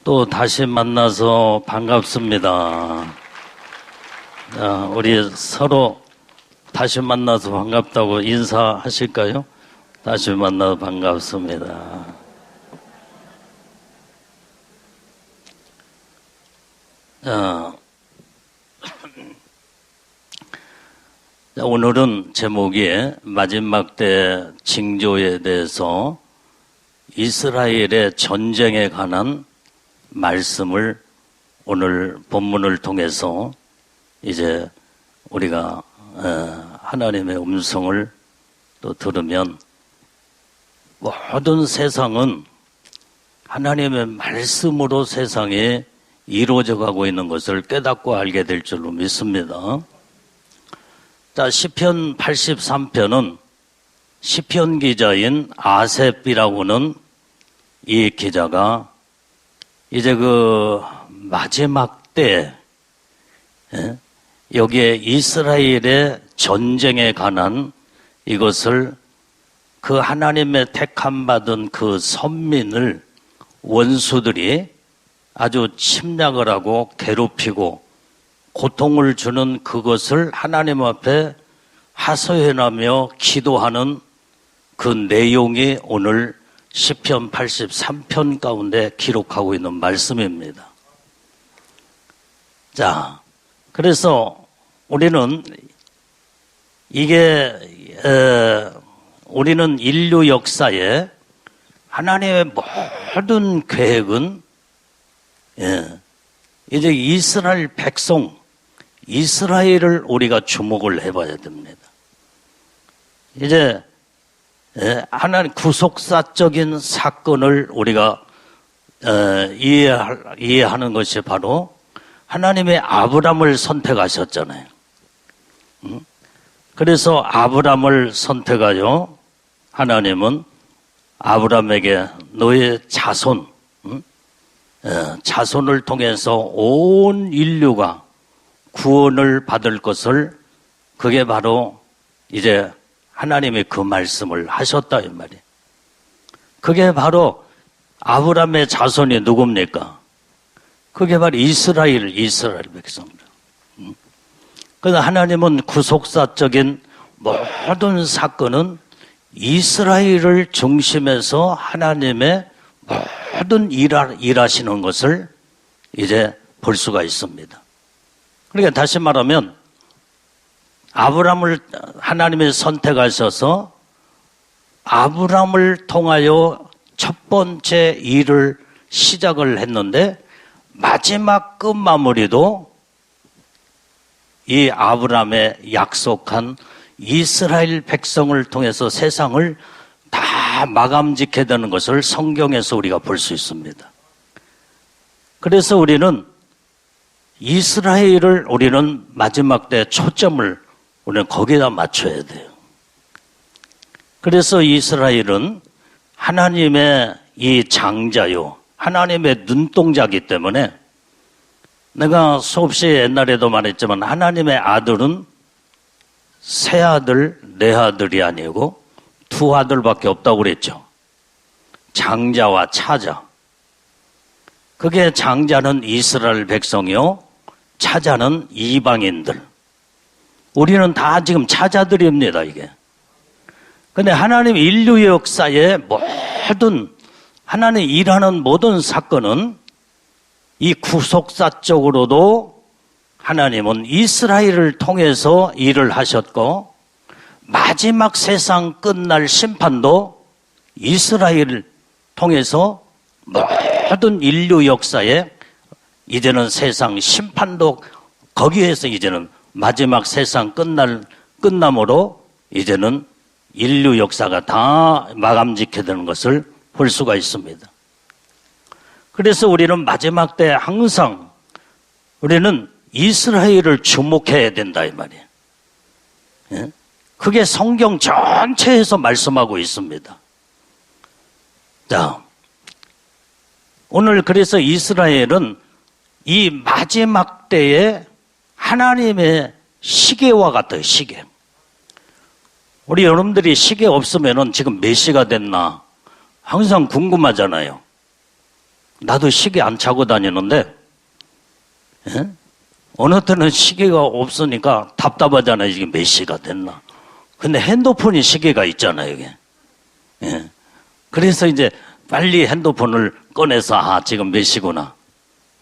또 다시 만나서 반갑습니다. 우리 서로 다시 만나서 반갑다고 인사하실까요? 다시 만나서 반갑습니다. 오늘은 제목이 마지막 때 징조에 대해서 이스라엘의 전쟁에 관한 말씀을 오늘 본문을 통해서 이제 우리가 하나님의 음성을 또 들으면 모든 세상은 하나님의 말씀으로 세상에 이루어져 가고 있는 것을 깨닫고 알게 될 줄로 믿습니다. 자, 시편 83편은 시편 기자인 아셉이라고는 이 기자가 이제 그 마지막 때 여기에 이스라엘의 전쟁에 관한 이것을 그 하나님의 택함 받은 그 선민을 원수들이 아주 침략을 하고 괴롭히고 고통을 주는 그것을 하나님 앞에 하소연하며 기도하는 그 내용이 오늘 시편 83편 가운데 기록하고 있는 말씀입니다. 자, 그래서 우리는 이게 우리는 인류 역사에 하나님의 모든 계획은 이제 이스라엘 백성, 이스라엘을 우리가 주목을 해봐야 됩니다. 이제 하나님 구속사적인 사건을 우리가 이해하는 것이 바로 하나님의 아브람을 선택하셨잖아요. 그래서 아브람을 선택하여 하나님은 아브람에게 너의 자손을 통해서 온 인류가 구원을 받을 것을, 그게 바로 이제 하나님이 그 말씀을 하셨다 이 말이에요. 그게 바로 아브람의 자손이 누굽니까? 그게 바로 이스라엘 백성입니다. 그래서 하나님은 구속사적인 모든 사건은 이스라엘을 중심에서 하나님의 모든 일하시는 것을 이제 볼 수가 있습니다. 그러니까 다시 말하면 아브람을 하나님이 선택하셔서 아브람을 통하여 첫 번째 일을 시작을 했는데 마지막 끝마무리도 이 아브람의 약속한 이스라엘 백성을 통해서 세상을 다 마감짓게 되는 것을 성경에서 우리가 볼 수 있습니다. 그래서 우리는 이스라엘을 우리는 마지막 때 초점을 우리는 거기다 맞춰야 돼요. 그래서 이스라엘은 하나님의 이 장자요, 하나님의 눈동자이기 때문에 내가 수없이 옛날에도 말했지만 하나님의 아들은 세 아들, 네 아들이 아니고 두 아들밖에 없다고 그랬죠. 장자와 차자. 그게 장자는 이스라엘 백성이요, 차자는 이방인들. 우리는 다 지금 차자들입니다, 이게. 근데 하나님 인류의 역사에 모든 하나님 일하는 모든 사건은 이 구속사적으로도 하나님은 이스라엘을 통해서 일을 하셨고, 마지막 세상 끝날 심판도 이스라엘을 통해서 모든 인류 역사에 이제는 세상 심판도 거기에서 이제는 마지막 세상 끝남으로 이제는 인류 역사가 다 마감짓게 되는 것을 볼 수가 있습니다. 그래서 우리는 마지막 때 항상 우리는 이스라엘을 주목해야 된다 이 말이에요. 그게 성경 전체에서 말씀하고 있습니다. 자, 오늘 그래서 이스라엘은 이 마지막 때에 하나님의 시계와 같아요, 시계. 우리 여러분들이 시계 없으면은 지금 몇 시가 됐나 항상 궁금하잖아요. 나도 시계 안 차고 다니는데, 예? 어느 때는 시계가 없으니까 답답하잖아요. 이게 몇 시가 됐나. 근데 핸드폰이 시계가 있잖아요, 이게. 예. 그래서 이제 빨리 핸드폰을 꺼내서, 지금 몇 시구나.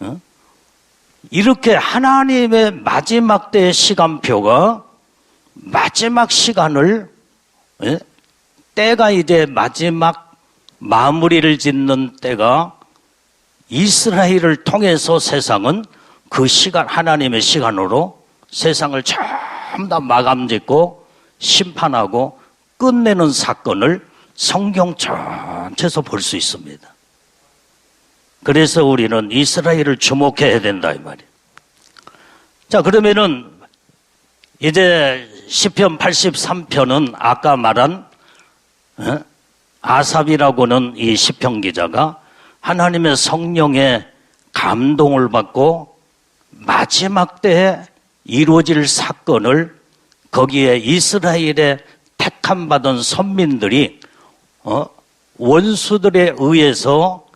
어? 이렇게 하나님의 마지막 때의 시간표가 마지막 시간을, 예? 때가 이제 마지막 마무리를 짓는 때가 이스라엘을 통해서 세상은 그 시간, 하나님의 시간으로 세상을 전부 다 마감 짓고 심판하고 끝내는 사건을 성경 전체에서 볼 수 있습니다. 그래서 우리는 이스라엘을 주목해야 된다 이 말이에요. 자, 그러면은 이제 시편 83편은 아까 말한 아삽이라고는 이 시편 기자가 하나님의 성령의 감동을 받고 마지막 때에 이루어질 사건을 거기에 이스라엘의 택함 받은 선민들이 원수들에 의해서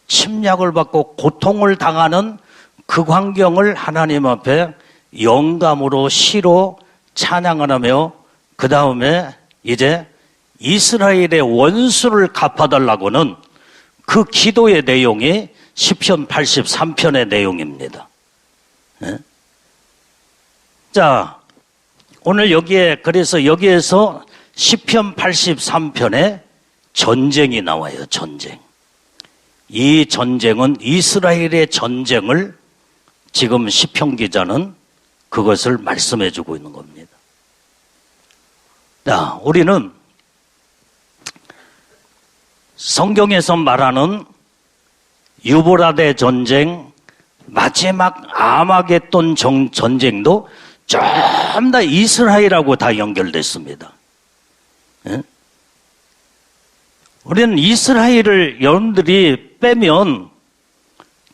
침략을 받고 고통을 당하는 그 광경을 하나님 앞에 영감으로 시로 찬양을 하며 그 다음에 이제 이스라엘의 원수를 갚아달라고는 그 기도의 내용이 시편 83편의 내용입니다. 네? 자, 오늘 그래서 여기에서 시편 83편에 전쟁이 나와요, 전쟁. 이 전쟁은 이스라엘의 전쟁을 지금 시편 기자는 그것을 말씀해 주고 있는 겁니다. 자, 우리는 성경에서 말하는 유브라데 전쟁, 마지막 아마겟돈 전쟁도 전부 다 이스라엘하고 다 연결됐습니다. 예? 우리는 이스라엘을 여러분들이 빼면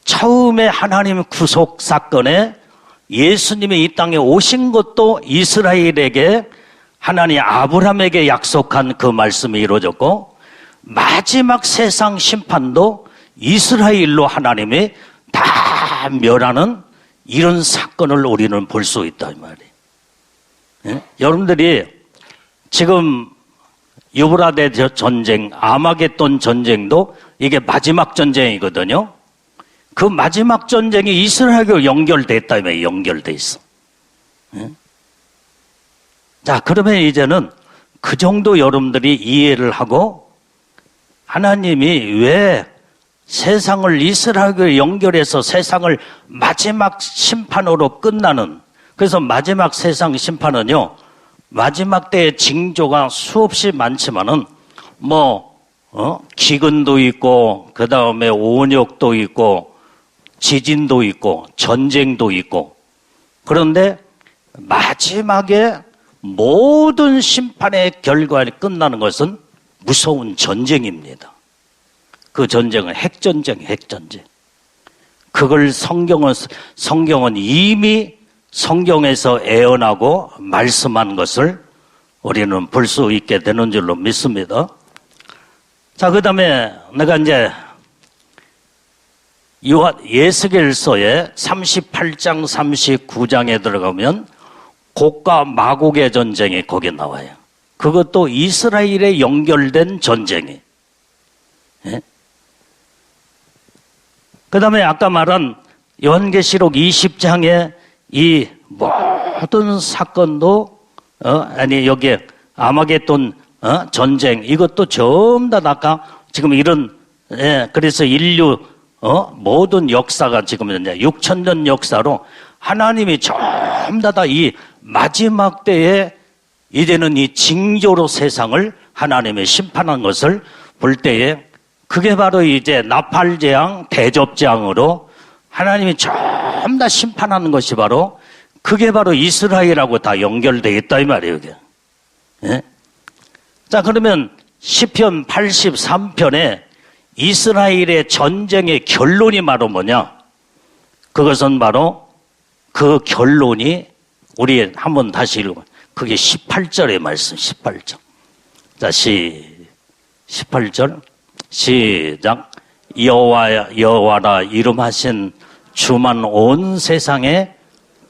처음에 하나님 구속 사건에 예수님이 이 땅에 오신 것도 이스라엘에게 하나님 아브라함에게 약속한 그 말씀이 이루어졌고 마지막 세상 심판도 이스라엘로 하나님이 다 멸하는 이런 사건을 우리는 볼 수 있다 이 말이에요. 예? 여러분들이 지금 유브라데 전쟁, 아마겟돈 전쟁도 이게 마지막 전쟁이거든요. 그 마지막 전쟁이 이스라엘과 연결됐다며 연결돼 있어. 예? 자, 그러면 이제는 그 정도 여러분들이 이해를 하고 하나님이 왜 세상을 이스라엘과 연결해서 세상을 마지막 심판으로 끝나는, 그래서 마지막 세상 심판은요, 마지막 때의 징조가 수없이 많지만은 기근도 있고 그 다음에 온역도 있고 지진도 있고 전쟁도 있고, 그런데 마지막에 모든 심판의 결과에 끝나는 것은 무서운 전쟁입니다. 그 전쟁은 핵전쟁. 그걸 성경은 이미 성경에서 예언하고 말씀한 것을 우리는 볼 수 있게 되는 줄로 믿습니다. 자, 그 다음에 내가 이제 예스겔서의 38장 39장에 들어가면 곡과 마곡의 전쟁이 거기에 나와요. 그것도 이스라엘에 연결된 전쟁이. 예? 그 다음에 아까 말한 요한계시록 20장에 이 모든 사건도 여기에 아마겟돈 전쟁, 이것도 전부 다 아까 지금 이런, 그래서 인류 모든 역사가 지금 이제 6,000년 역사로 하나님이 전부 다 이 마지막 때에 이제는 이 징조로 세상을 하나님의 심판한 것을 볼 때에 그게 바로 이제 나팔재앙, 대접재앙으로 하나님이 전부 다 심판하는 것이 바로 그게 바로 이스라엘하고 다 연결되어 있다 이 말이에요, 이게. 예? 자, 그러면 시편 83편에 이스라엘의 전쟁의 결론이 바로 뭐냐? 그것은 바로 그 결론이 우리 한번 다시 읽어봐. 그게 18절의 말씀, 18절. 자, 18절. 시작. 여호와라 이름하신 주만 온 세상의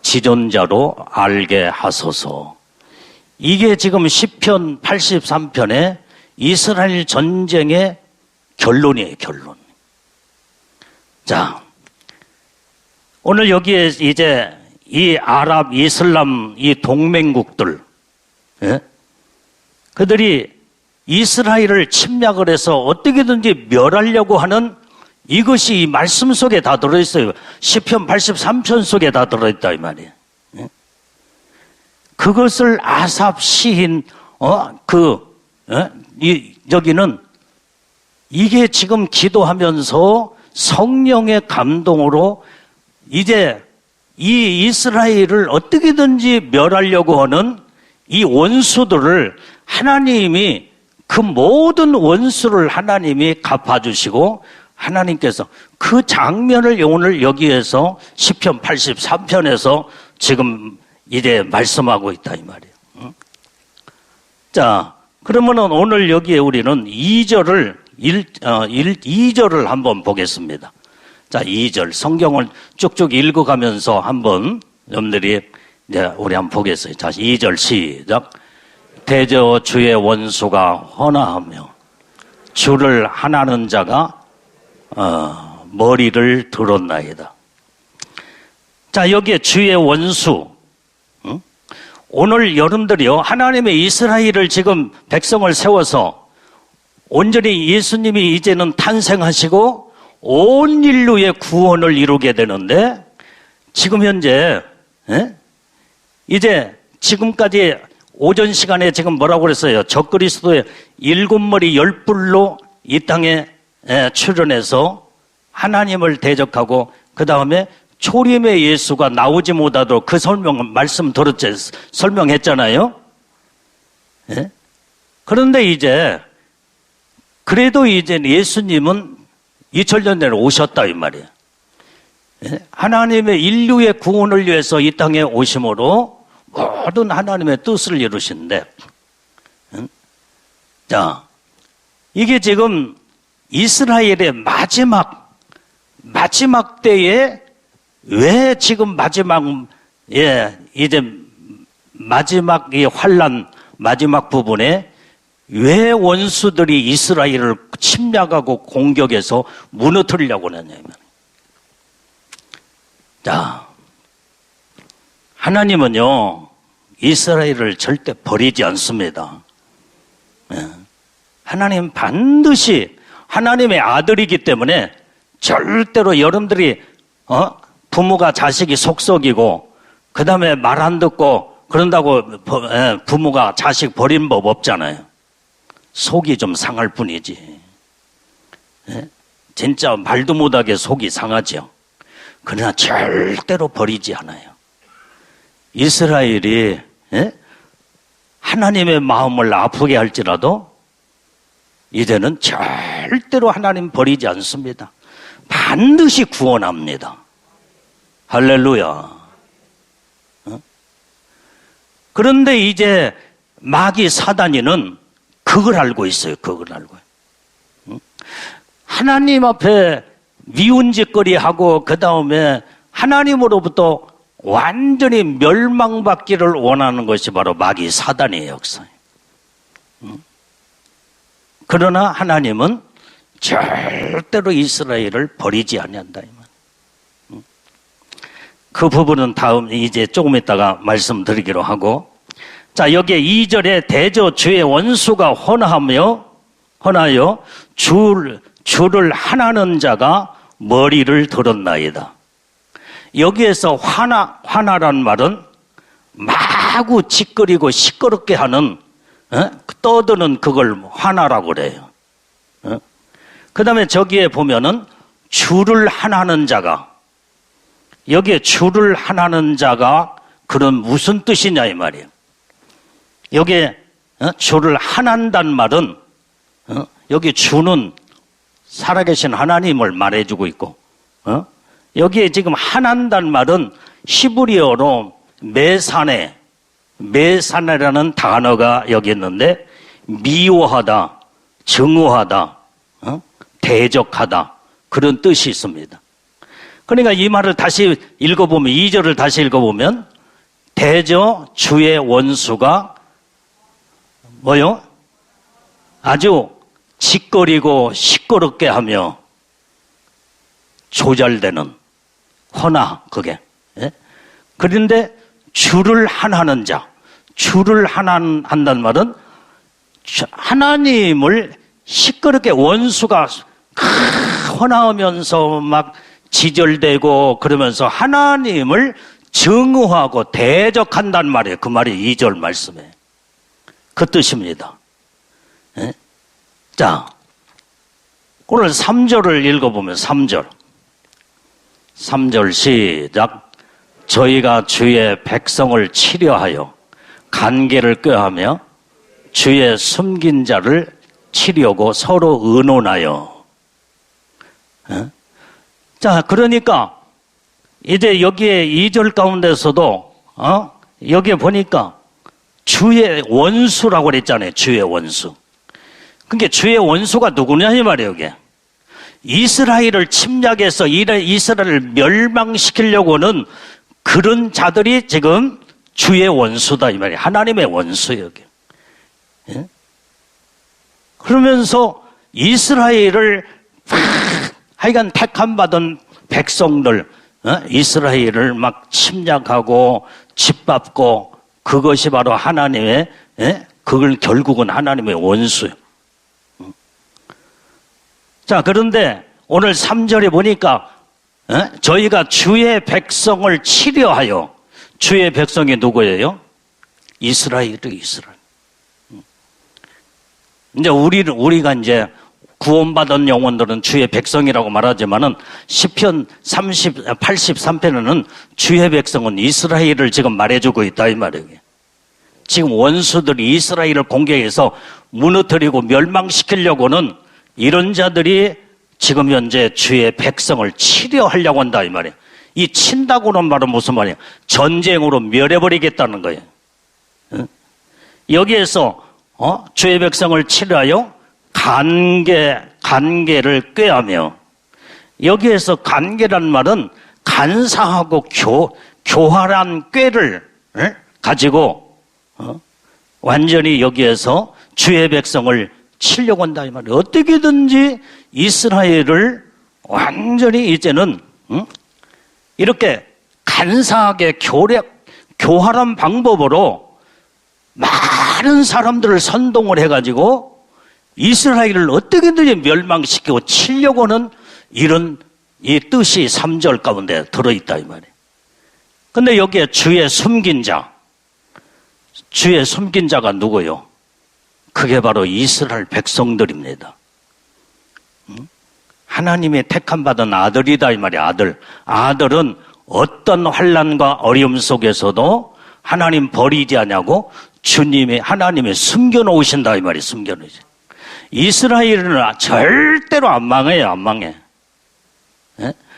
지존자로 알게 하소서. 이게 지금 시편 83편의 이스라엘 전쟁의 결론이에요, 결론. 자, 오늘 여기에 이제 이 아랍, 이슬람, 이 동맹국들, 예? 그들이 이스라엘을 침략을 해서 어떻게든지 멸하려고 하는 이것이 이 말씀 속에 다 들어있어요. 시편 83편 속에 다 들어있다 이 말이에요. 예? 그것을 아삽 시인 여기는 이게 지금 기도하면서 성령의 감동으로 이제 이 이스라엘을 어떻게든지 멸하려고 하는 이 원수들을 하나님이 그 모든 원수를 하나님이 갚아주시고 하나님께서 그 장면을 오늘 여기에서 시편 83편에서 지금 이제 말씀하고 있다 이 말이에요. 자, 그러면은 오늘 여기에 우리는 2절을 한번 보겠습니다. 자, 2절 성경을 쭉쭉 읽어가면서 한번 여러분들이 이제 우리 한번 보겠어요. 자, 2절 시작. 대저 주의 원수가 헌화하며 주를 하나는 자가 머리를 들었나이다. 자, 여기에 주의 원수. 오늘 여러분들이요, 하나님의 이스라엘을 지금 백성을 세워서 온전히 예수님이 이제는 탄생하시고 온 인류의 구원을 이루게 되는데 지금 현재 이제 지금까지 오전 시간에 지금 뭐라고 그랬어요? 적그리스도의 7머리 10불로 이 땅에 출현해서 하나님을 대적하고 그 다음에 초림의 예수가 나오지 못하도록 그 말씀 들었죠? 설명했잖아요. 예? 그런데 이제 그래도 이제 예수님은 2000년 전에 오셨다 이 말이에요. 예? 하나님의 인류의 구원을 위해서 이 땅에 오심으로 모든 하나님의 뜻을 이루신데, 자, 이게 지금 이스라엘의 마지막 때에 왜 지금 이제 마지막 이 환란 마지막 부분에 왜 원수들이 이스라엘을 침략하고 공격해서 무너뜨리려고 하냐면, 자, 하나님은요 이스라엘을 절대 버리지 않습니다. 하나님 반드시 하나님의 아들이기 때문에 절대로 여러분들이 부모가 자식이 속썩이고 그 다음에 말 안 듣고 그런다고 부모가 자식 버린 법 없잖아요. 속이 좀 상할 뿐이지. 진짜 말도 못하게 속이 상하죠. 그러나 절대로 버리지 않아요. 이스라엘이 하나님의 마음을 아프게 할지라도 이제는 절대로 하나님 버리지 않습니다. 반드시 구원합니다. 할렐루야. 그런데 이제 마귀 사단이는 그걸 알고 있어요. 그걸 알고. 하나님 앞에 미운 짓거리하고 그 다음에 하나님으로부터 완전히 멸망받기를 원하는 것이 바로 마귀 사단의 역사예요. 그러나 하나님은 절대로 이스라엘을 버리지 아니한다. 그 부분은 다음 이제 조금 있다가 말씀드리기로 하고, 자, 여기에 2절에 대저 주의 원수가 헌하여 주를 하나는 자가 머리를 들었나이다. 여기에서 화나란 말은 마구 짓거리고 시끄럽게 하는 떠드는 그걸 화나라고 그래요. 그 다음에 저기에 보면은 주를 하나는 자가, 여기에 주를 하나는 자가 그런 무슨 뜻이냐 이 말이에요. 여기에 주를 하난단 말은 여기 주는 살아계신 하나님을 말해주고 있고, 여기에 지금 하난단 말은 히브리어로 메사네라는 단어가 여기 있는데, 미워하다, 증오하다, 대적하다, 그런 뜻이 있습니다. 그러니까 이 말을 다시 읽어보면, 2절을 다시 읽어보면, 대저 주의 원수가 뭐요? 아주 짓거리고 시끄럽게 하며 조잘되는 허나, 그게. 예? 그런데 주를 한하는 자, 주를 한다는 말은 하나님을 시끄럽게 원수가 헌하면서 막 지절되고 그러면서 하나님을 증오하고 대적한단 말이에요. 그 말이 2절 말씀에. 그 뜻입니다. 예? 자, 오늘 3절을 읽어보면 3절 시작. 저희가 주의 백성을 치려하여 관계를 꾀하며 주의 숨긴 자를 치려고 서로 의논하여. 자, 그러니까 이제 여기에 2절 가운데서도 여기에 보니까 주의 원수라고 그랬잖아요. 주의 원수. 그러니까 주의 원수가 누구냐 이 말이에요. 이게 이스라엘을 침략해서 이스라엘을 멸망시키려고 하는 그런 자들이 지금 주의 원수다 이 말이에요. 하나님의 원수예요. 여기. 예? 그러면서 이스라엘을 하여간 택함받은 백성들, 이스라엘을 막 침략하고 짓밟고, 그것이 바로 하나님의, 그걸 결국은 하나님의 원수예요. 자, 그런데 오늘 3절에 보니까 저희가 주의 백성을 치려하여, 주의 백성이 누구예요? 이스라엘이에요. 이스라엘. 이제 우리가 이제 구원받은 영혼들은 주의 백성이라고 말하지만은 시편 83편에는 주의 백성은 이스라엘을 지금 말해주고 있다 이 말이에요. 지금 원수들이 이스라엘을 공격해서 무너뜨리고 멸망시키려고는 이런 자들이 지금 현재 주의 백성을 치려 하려고 한다 이 말이에요. 이 친다고는 말은 무슨 말이에요? 전쟁으로 멸해버리겠다는 거예요. 여기에서 주의 백성을 치려하여 관계를 꾀하며, 여기에서 관계란 말은 간사하고 교활한 꾀를 가지고 완전히 여기에서 주의 백성을 치려고 한다 이 말이에요. 어떻게든지 이스라엘을 완전히 이제는 이렇게 간사하게 교활한 방법으로 많은 사람들을 선동을 해가지고 이스라엘을 어떻게든지 멸망시키고 치려고 하는 이런 이 뜻이 3절 가운데 들어있다 이 말이에요. 근데 여기에 주의 숨긴 자가 누구요? 그게 바로 이스라엘 백성들입니다. 하나님의 택함받은 아들이다 이 말이에요. 아들은 어떤 환난과 어려움 속에서도 하나님 버리지 않냐고 하나님이 숨겨놓으신다 이 말이에요. 숨겨놓으시. 이스라엘은 절대로 안 망해요. 안 망해.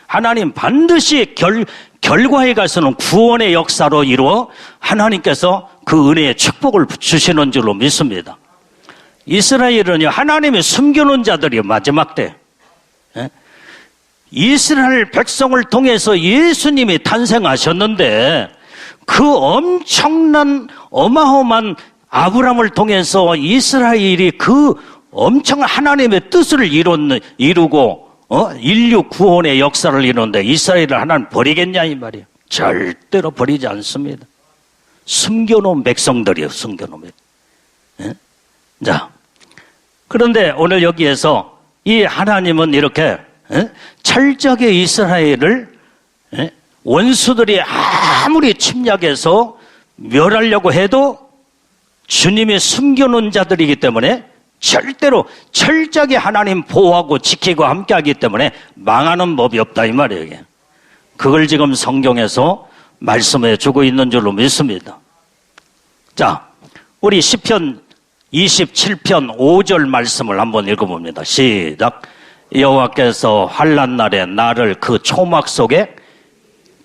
하나님 반드시 결과에 가서는 구원의 역사로 이루어 하나님께서 그 은혜의 축복을 주시는 줄로 믿습니다. 이스라엘은요, 하나님이 숨겨놓은 자들이 마지막 때 이스라엘 백성을 통해서 예수님이 탄생하셨는데 그 엄청난 어마어마한 아브라함을 통해서 이스라엘이 그 엄청난 하나님의 뜻을 이루고 인류 구원의 역사를 이루는데 이스라엘을 하나님 버리겠냐 이 말이에요. 절대로 버리지 않습니다. 숨겨놓은 백성들이에요. 숨겨놓은 백성. 자, 그런데 오늘 여기에서 이 하나님은 이렇게 철저하게 이스라엘을 원수들이 아무리 침략해서 멸하려고 해도 주님이 숨겨놓은 자들이기 때문에 절대로 철저하게 하나님 보호하고 지키고 함께하기 때문에 망하는 법이 없다 이 말이에요. 이게. 그걸 지금 성경에서 말씀해 주고 있는 줄로 믿습니다. 자, 우리 시편 27편 5절 말씀을 한번 읽어봅니다. 시작. 여호와께서 환난 날에 나를 그 초막 속에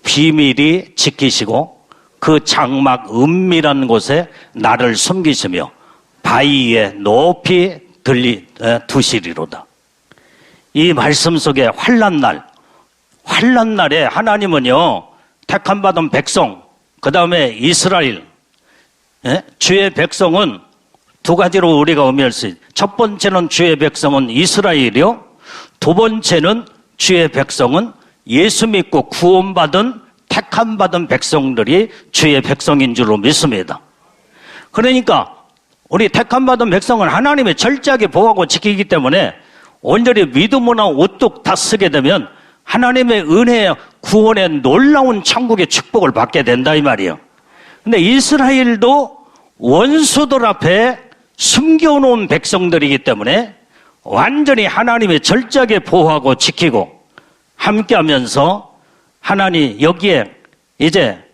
비밀히 지키시고 그 장막 은밀한 곳에 나를 숨기시며 바위에 높이 두시리로다. 이 말씀 속에 환난날에 하나님은요, 택함 받은 백성, 그 다음에 이스라엘, 주의 백성은 두 가지로 우리가 의미할 수 있어요. 첫 번째는 주의 백성은 이스라엘이요. 두 번째는 주의 백성은 예수 믿고 구원받은 택함 받은 백성들이 주의 백성인 줄로 믿습니다. 그러니까 우리 택함 받은 백성은 하나님의 철저하게 보호하고 지키기 때문에 온전히 믿음으로 우뚝 다 쓰게 되면 하나님의 은혜, 구원의 놀라운 천국의 축복을 받게 된다 이 말이에요. 근데 이스라엘도 원수들 앞에 숨겨놓은 백성들이기 때문에 완전히 하나님의 철저하게 보호하고 지키고 함께하면서 하나님 여기에 이제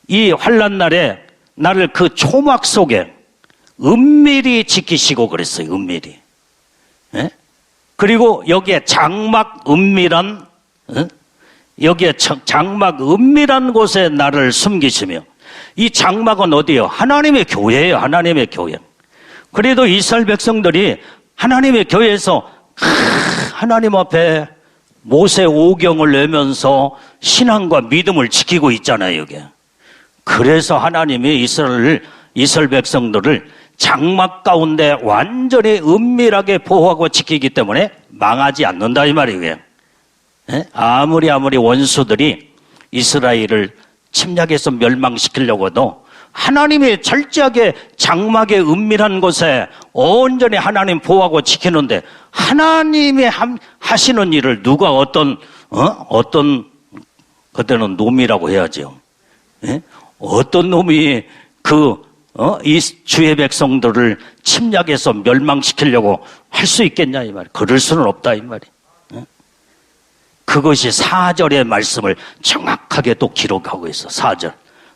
이 환난날에 나를 그 초막 속에 은밀히 지키시고 그랬어요. 은밀히. 그리고 여기에 장막 은밀한 여기에 장막 은밀한 곳에 나를 숨기시며, 이 장막은 어디예요? 하나님의 교회예요. 하나님의 교회. 그래도 이스라엘 백성들이 하나님의 교회에서 하나님 앞에 모세 오경을 내면서 신앙과 믿음을 지키고 있잖아요. 여기. 그래서 하나님이 이스라엘 백성들을 장막 가운데 완전히 은밀하게 보호하고 지키기 때문에 망하지 않는다 이 말이에요. 아무리 원수들이 이스라엘을 침략해서 멸망시키려고 해도 하나님이 철저하게 장막의 은밀한 곳에 온전히 하나님 보호하고 지키는데, 하나님이 하시는 일을 누가 어떤 그때는 놈이라고 해야죠. 어떤 놈이 이 주의 백성들을 침략해서 멸망시키려고 할 수 있겠냐 이 말이에요. 그럴 수는 없다 이 말이에요. 그것이 4절의 말씀을 정확하게 또 기록하고 있어. 4절.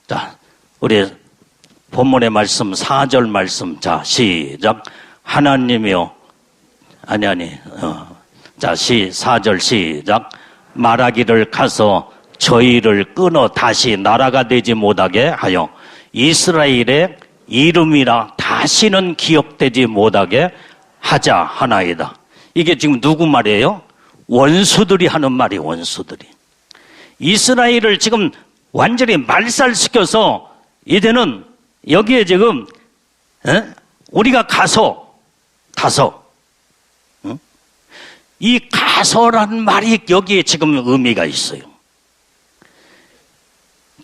자, 우리 본문의 말씀 4절 말씀. 자, 시작. 하나님이요. 자, 4절 시작. 말하기를 가서 저희를 끊어 다시 나라가 되지 못하게 하여 이스라엘의 이름이라 다시는 기억되지 못하게 하자 하나이다. 이게 지금 누구 말이에요? 원수들이 하는 말이에요. 원수들이. 이스라엘을 지금 완전히 말살시켜서 이제는 여기에 지금 우리가 가서 이 가서라는 말이 여기에 지금 의미가 있어요.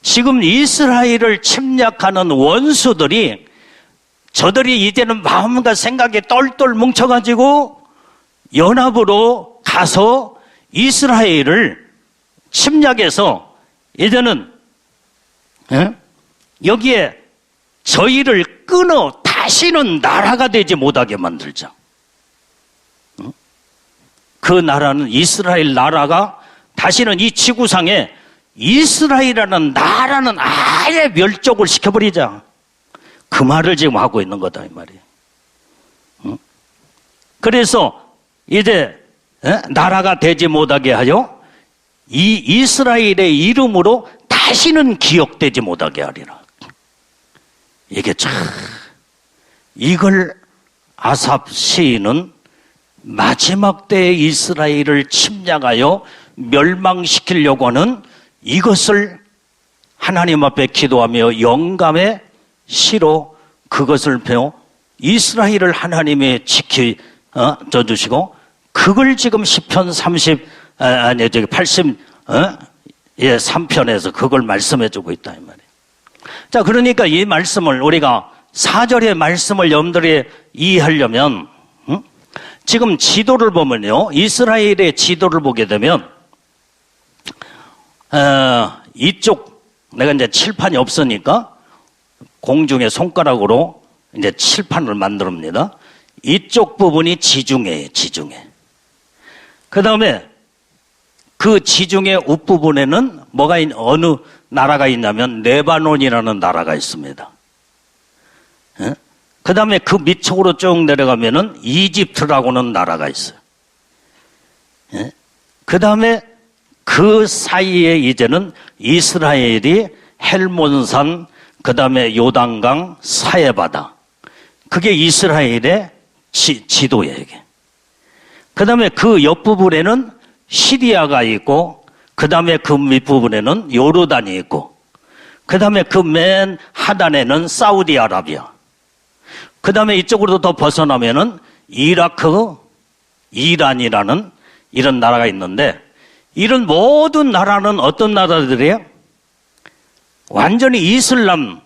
지금 이스라엘을 침략하는 원수들이, 저들이 이제는 마음과 생각이 똘똘 뭉쳐가지고 연합으로 가서 이스라엘을 침략해서 이제는 여기에 저희를 끊어 다시는 나라가 되지 못하게 만들자. 그 나라는, 이스라엘 나라가 다시는 이 지구상에 이스라엘이라는 나라는 아예 멸족을 시켜버리자. 그 말을 지금 하고 있는 거다 이 말이에요. 그래서 이제 나라가 되지 못하게 하여 이 이스라엘의 이름으로 다시는 기억되지 못하게 하리라. 이게 참, 이걸 아삽 시인은 마지막 때에 이스라엘을 침략하여 멸망시키려고 하는 이것을 하나님 앞에 기도하며 영감의 시로 그것을 배워 이스라엘을 하나님이 지켜줘 주시고, 그걸 지금 시편 83편에서 그걸 말씀해 주고 있다 이 말이에요. 자, 그러니까 이 말씀을 우리가 4절의 말씀을 여러분들이 이해하려면 지금 지도를 보면요, 이스라엘의 지도를 보게 되면 이쪽, 내가 이제 칠판이 없으니까 공중에 손가락으로 이제 칠판을 만듭니다. 이쪽 부분이 지중해예요, 지중해. 그 다음에 그 지중해 윗부분에는 어느 나라가 있냐면 레바논이라는 나라가 있습니다. 그 다음에 그 밑쪽으로 쭉 내려가면은 이집트라고는 나라가 있어요. 그 다음에 그 사이에 이제는 이스라엘이 헬몬산, 그 다음에 요단강, 사해바다. 그게 이스라엘의 지도예요, 이게. 그 다음에 그 옆부분에는 시리아가 있고, 그 다음에 그 밑부분에는 요르단이 있고, 그 다음에 그 맨 하단에는 사우디아라비아, 그 다음에 이쪽으로 더 벗어나면은 이라크, 이란이라는 이런 나라가 있는데, 이런 모든 나라는 어떤 나라들이에요? 완전히 이슬람,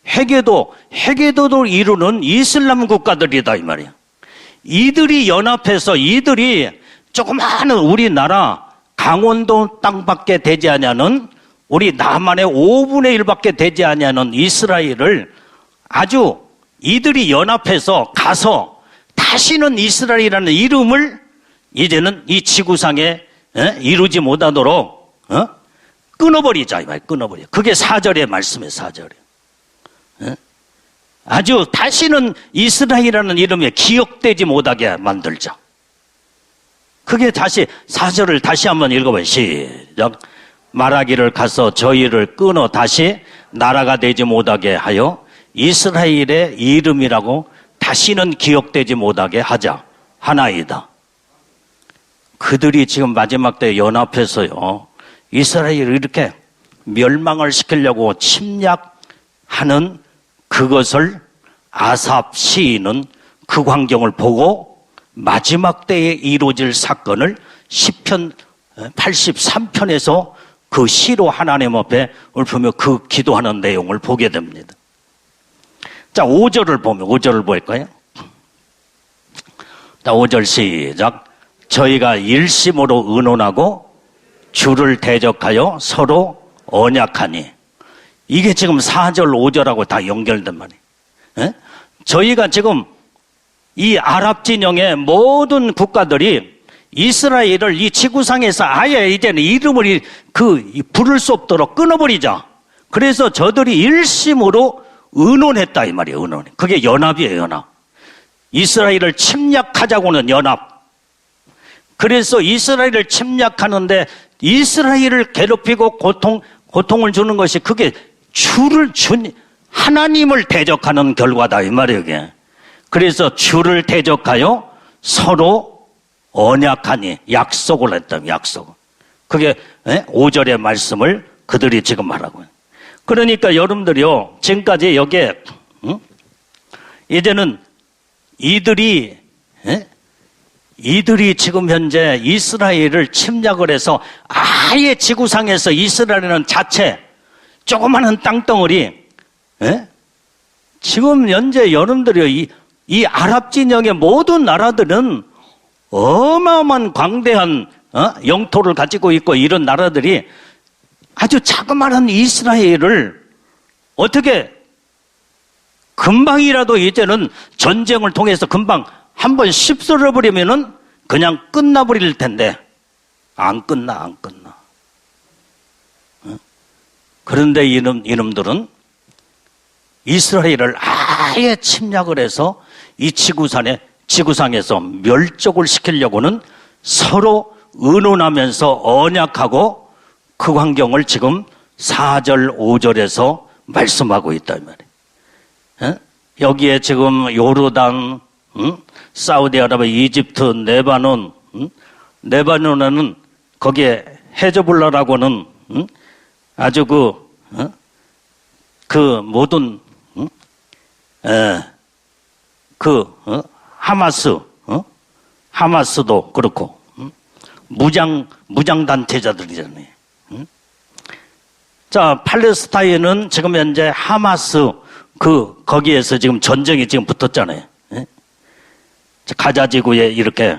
회계도를 이루는 이슬람 국가들이다 이 말이야. 이들이 연합해서 이들이 조그마한 우리나라 강원도 땅밖에 되지 않냐는, 우리 남한의 5분의 1밖에 되지 않냐는 이스라엘을 아주 이들이 연합해서 가서 다시는 이스라엘이라는 이름을 이제는 이 지구상에 이루지 못하도록 끊어버리자 이 말. 끊어버려. 그게 4절의 말씀이에요. 4절에 아주 다시는 이스라엘이라는 이름에 기억되지 못하게 만들자. 그게 다시 4절을 다시 한번 읽어봐요. 시작. 말하기를 가서 저희를 끊어 다시 나라가 되지 못하게 하여 이스라엘의 이름이라고 다시는 기억되지 못하게 하자 하나이다. 그들이 지금 마지막 때 연합해서요, 이스라엘을 이렇게 멸망을 시키려고 침략하는 그것을 아삽 시인은 그 광경을 보고 마지막 때에 이루어질 사건을 시편 83편에서 그 시로 하나님 앞에 읊으며 그 기도하는 내용을 보게 됩니다. 자, 5절을 보면, 5절을 볼까요? 자, 5절 시작. 저희가 일심으로 의논하고 주를 대적하여 서로 언약하니. 이게 지금 4절, 5절하고 다 연결된 말이에요. 저희가 지금 이 아랍 진영의 모든 국가들이 이스라엘을 이 지구상에서 아예 이제는 이름을 부를 수 없도록 끊어버리자. 그래서 저들이 일심으로 의논했다 이 말이에요. 의논. 그게 연합이에요. 연합. 이스라엘을 침략하자고는 연합. 그래서 이스라엘을 침략하는데 이스라엘을 괴롭히고 고통을 주는 것이 그게 하나님을 대적하는 결과다 이 말이에요. 이게. 그래서 주를 대적하여 서로 언약하니, 약속을 했다. 약속. 그게 5절의 말씀을 그들이 지금 말하고. 그러니까 여러분들이요, 지금까지 여기에 이제는 이들이 지금 현재 이스라엘을 침략을 해서 아예 지구상에서 이스라엘이라는 자체 조그마한 땅덩어리, 지금 현재 여러분들이 이 아랍 진영의 모든 나라들은 어마어마한 광대한 영토를 가지고 있고, 이런 나라들이 아주 자그마한 이스라엘을 어떻게 금방이라도 이제는 전쟁을 통해서 금방 한번 휩쓸어버리면은 그냥 끝나버릴 텐데 안 끝나. 그런데 이놈들은 이스라엘을 아예 침략을 해서 이 지구상에서 멸족을 시키려고는 서로 의논하면서 언약하고 그 광경을 지금 4절, 5절에서 말씀하고 있다 이 말이에요. 여기에 지금 요르단, 사우디아라비아, 이집트, 레바논, 레바논에는 거기에 헤즈볼라라고는 아주 그 모든 하마스도 그렇고 무장 단체자들이잖아요. 자, 팔레스타인은 지금 현재 하마스 거기에서 지금 전쟁이 지금 붙었잖아요. 가자 지구에 이렇게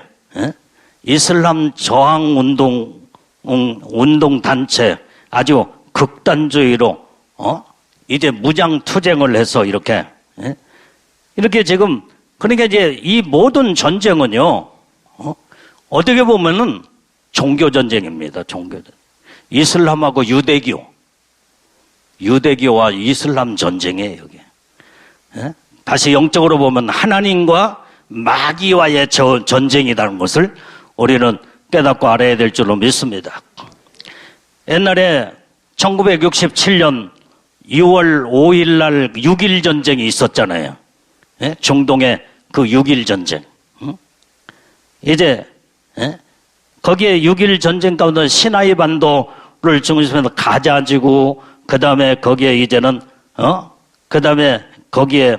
이슬람 저항 운동 단체 아주 극단주의로 이제 무장 투쟁을 해서 이렇게 지금, 그러니까 이제 이 모든 전쟁은요, 어떻게 보면은 종교전쟁입니다. 종교전. 이슬람하고 유대교와 이슬람 전쟁이에요, 여기. 다시 영적으로 보면 하나님과 마귀와의 전쟁이라는 것을 우리는 깨닫고 알아야 될 줄로 믿습니다. 옛날에 1967년 6월 5일 날 6.1 전쟁이 있었잖아요. 중동의 그 6.1 전쟁. 이제 거기에 6.1 전쟁 가운데 시나이 반도를 중심으로 가자지구, 그 다음에 거기에 이제는 그 다음에 거기에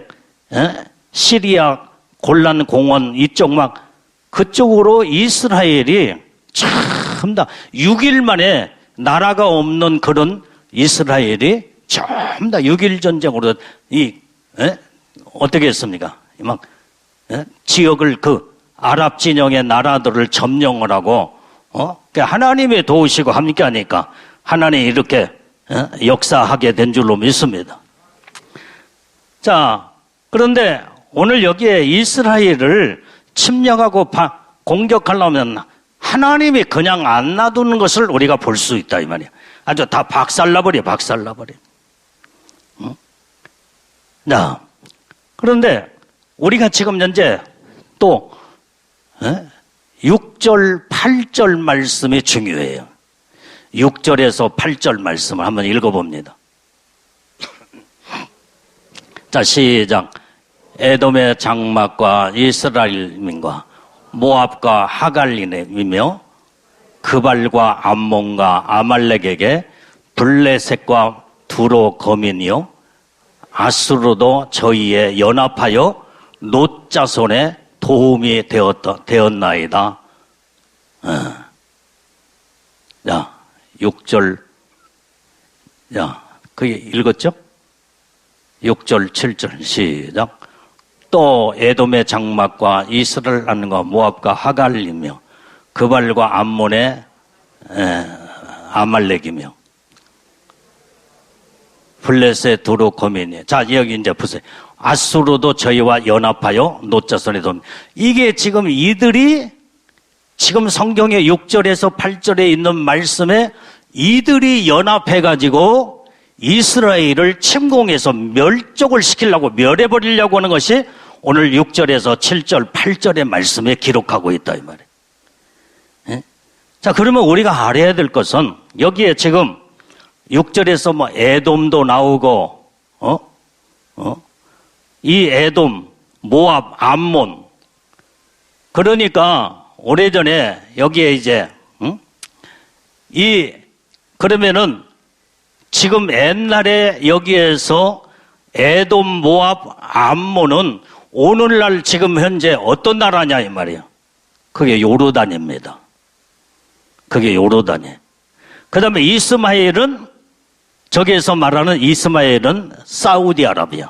시리아 골란 공원 이쪽 막 그쪽으로 이스라엘이 전부 다 6일 만에 나라가 없는 그런 이스라엘이 전부 다 6.1 전쟁으로 어떻게 했습니까? 막 지역을 그 아랍 진영의 나라들을 점령을 하고 하나님이 도우시고 합니까 하니까 하나님이 이렇게 역사하게 된 줄로 믿습니다. 자, 그런데 오늘 여기에 이스라엘을 침략하고 공격하려면 하나님이 그냥 안 놔두는 것을 우리가 볼 수 있다 이 말이야. 아주 다 박살나버려. 자, 그런데 우리가 지금 현재 또 6절, 8절 말씀이 중요해요. 6절에서 8절 말씀을 한번 읽어봅니다. 자, 시작. 에돔의 장막과 이스라엘민과 모압과 하갈림이며 그발과 암몬과 아말렉에게 블레셋과 두로 거민이요 아수르도 저희의 연합하여 롯 자손의 도움이 되었나이다. 자, 6절. 자, 그게 읽었죠? 6절, 7절 시작. 또 에돔의 장막과 이스라엘 안과 모압과 하갈이며 그발과 암몬의 아말렉이며 블레셋 두로 거민이. 자, 여기 이제 보세요. 아수르도 저희와 연합하여 롯 자손의 도움. 이게 지금 이들이 지금 성경의 6절에서 8절에 있는 말씀에 이들이 연합해가지고 이스라엘을 침공해서 멸족을 시키려고 멸해버리려고 하는 것이 오늘 6절에서 7절, 8절의 말씀에 기록하고 있다 이 말이에요. 자, 그러면 우리가 알아야 될 것은 여기에 지금 6절에서 뭐 에돔도 나오고 이 에돔, 모압, 암몬. 그러니까 오래전에 여기에 이제 그러면은 지금 옛날에 여기에서 에돔, 모압, 암몬은 오늘날 지금 현재 어떤 나라냐 이 말이에요. 그게 요르단입니다. 그게 요르단이에요. 그 다음에 이스마엘은 저기에서 말하는 이스마엘은 사우디아라비아.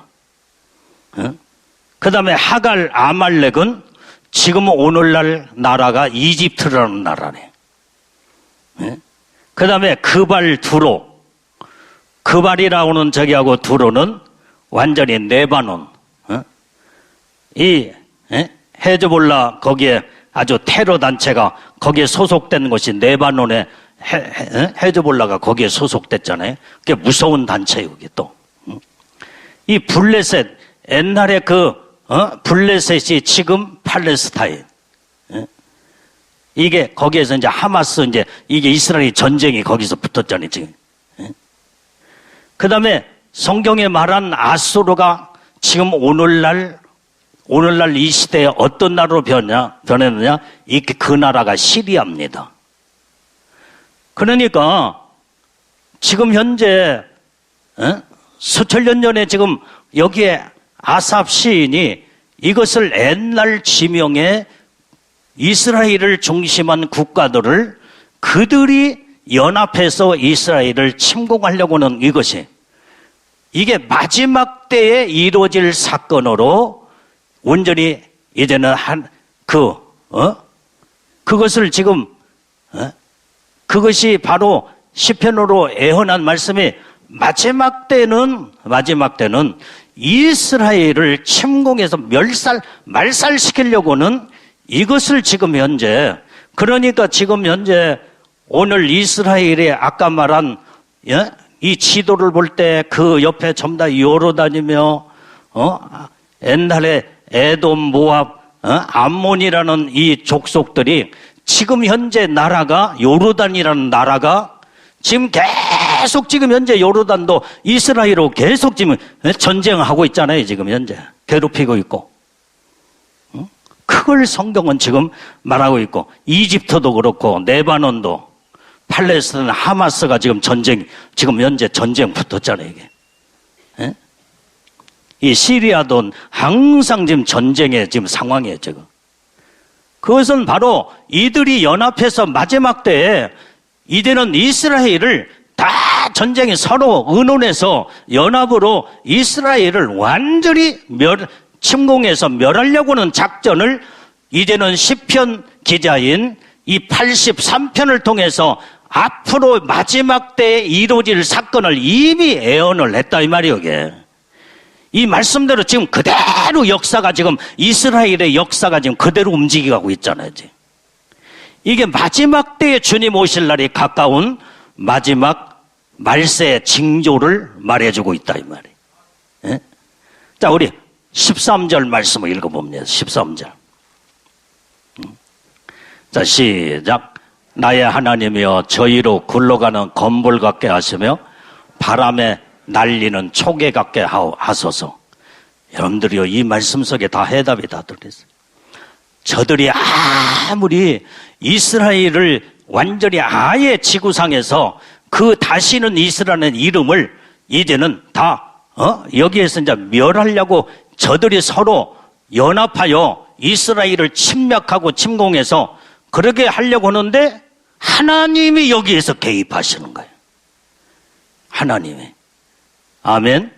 그 다음에 하갈, 아말렉은 지금 오늘날 나라가 이집트라는 나라네. 그 다음에 그발, 두로. 그발이라고는 저기하고 두로는 완전히 레바논. 이 헤즈볼라 거기에 아주 테러 단체가 거기에 소속된 것이 레바논의 헤즈볼라가 거기에 소속됐잖아요. 그게 무서운 단체예요, 그게 또. 이 블레셋, 옛날에 블레셋이 지금 팔레스타인. 이게 거기에서 이제 하마스 이제 이게 이스라엘 전쟁이 거기서 붙었잖아요, 지금. 그 다음에 성경에 말한 아수르가 지금 오늘날 이 시대에 어떤 나라로 변했느냐? 이게 그 나라가 시리아입니다. 그러니까 지금 현재 수천 년 전에 지금 여기에 아삽 시인이 이것을 옛날 지명에 이스라엘을 중심한 국가들을 그들이 연합해서 이스라엘을 침공하려고 하는 이게 마지막 때에 이루어질 사건으로 온전히 이제는 그것을 지금 그것이 바로 시편으로 예언한 말씀이 마지막 때는 이스라엘을 침공해서 말살시키려고는 이것을 지금 현재 그러니까 지금 현재 오늘 이스라엘의 아까 말한 이 지도를 볼 때 그 옆에 전부 다 요르단이며 옛날에 에돔, 모압, 암몬이라는 이 족속들이 지금 현재 나라가 요르단이라는 나라가 지금 계속 지금 현재 요르단도 이스라엘로 계속 지금 전쟁하고 있잖아요. 지금 현재 괴롭히고 있고 그걸 성경은 지금 말하고 있고, 이집트도 그렇고 레바논도 팔레스타인 하마스가 지금 지금 현재 전쟁 붙었잖아요, 이게. 예? 이 시리아도 항상 지금 전쟁의 지금 상황이에요, 지금. 그것은 바로 이들이 연합해서 마지막 때에 이제는 이스라엘을 다 전쟁이 서로 의논해서 연합으로 이스라엘을 완전히 침공해서 멸하려고 하는 작전을 이제는 시편 기자인 이 83편을 통해서 앞으로 마지막 때에 이루어질 사건을 이미 예언을 했다 이 말이에요. 이게. 이 말씀대로 지금 그대로 역사가 지금 이스라엘의 역사가 지금 그대로 움직이고 있잖아요. 지금. 이게 마지막 때에 주님 오실 날이 가까운 마지막 말세의 징조를 말해주고 있다 이 말이에요. 예? 자, 우리 13절 말씀을 읽어봅니다. 13절. 자, 시작. 나의 하나님이여 저희로 굴러가는 건불 같게 하시며 바람에 날리는 초계 같게 하소서. 여러분들이요, 이 말씀 속에 다 해답이 다 들어있어요. 저들이 아무리 이스라엘을 완전히 아예 지구상에서 그 다시는 이스라엘의 이름을 이제는 다 여기에서 이제 멸하려고 저들이 서로 연합하여 이스라엘을 침략하고 침공해서 그렇게 하려고 하는데 하나님이 여기에서 개입하시는 거예요. 하나님이. 아멘.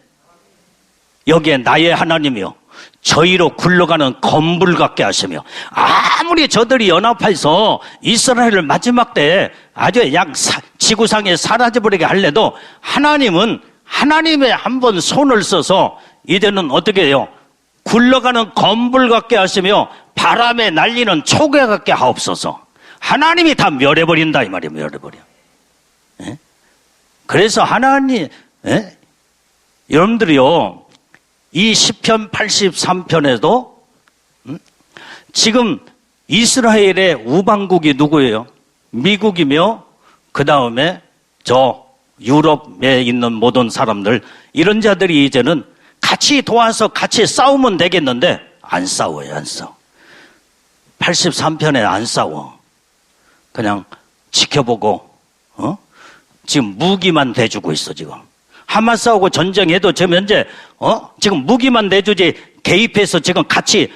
여기에 나의 하나님이요 저희로 굴러가는 건불 같게 하시며, 아무리 저들이 연합해서 이스라엘을 마지막 때에 아주 지구상에 사라져버리게 할래도 하나님은 하나님의 한번 손을 써서 이제는 어떻게 해요? 굴러가는 건불 같게 하시며 바람에 날리는 초계 같게 하옵소서. 하나님이 다 멸해버린다 이 말이에요. 멸해버려. 예? 그래서 하나님, 예? 여러분들이요 이 시편 83편에도 지금 이스라엘의 우방국이 누구예요? 미국이며 그 다음에 저 유럽에 있는 모든 사람들, 이런 자들이 이제는 같이 도와서 같이 싸우면 되겠는데 안 싸워요. 안 싸워. 83편에 안 싸워. 그냥 지켜보고 지금 무기만 대주고 있어. 지금 하마스하고 전쟁해도 지금 현재 지금 무기만 내주지 개입해서 지금 같이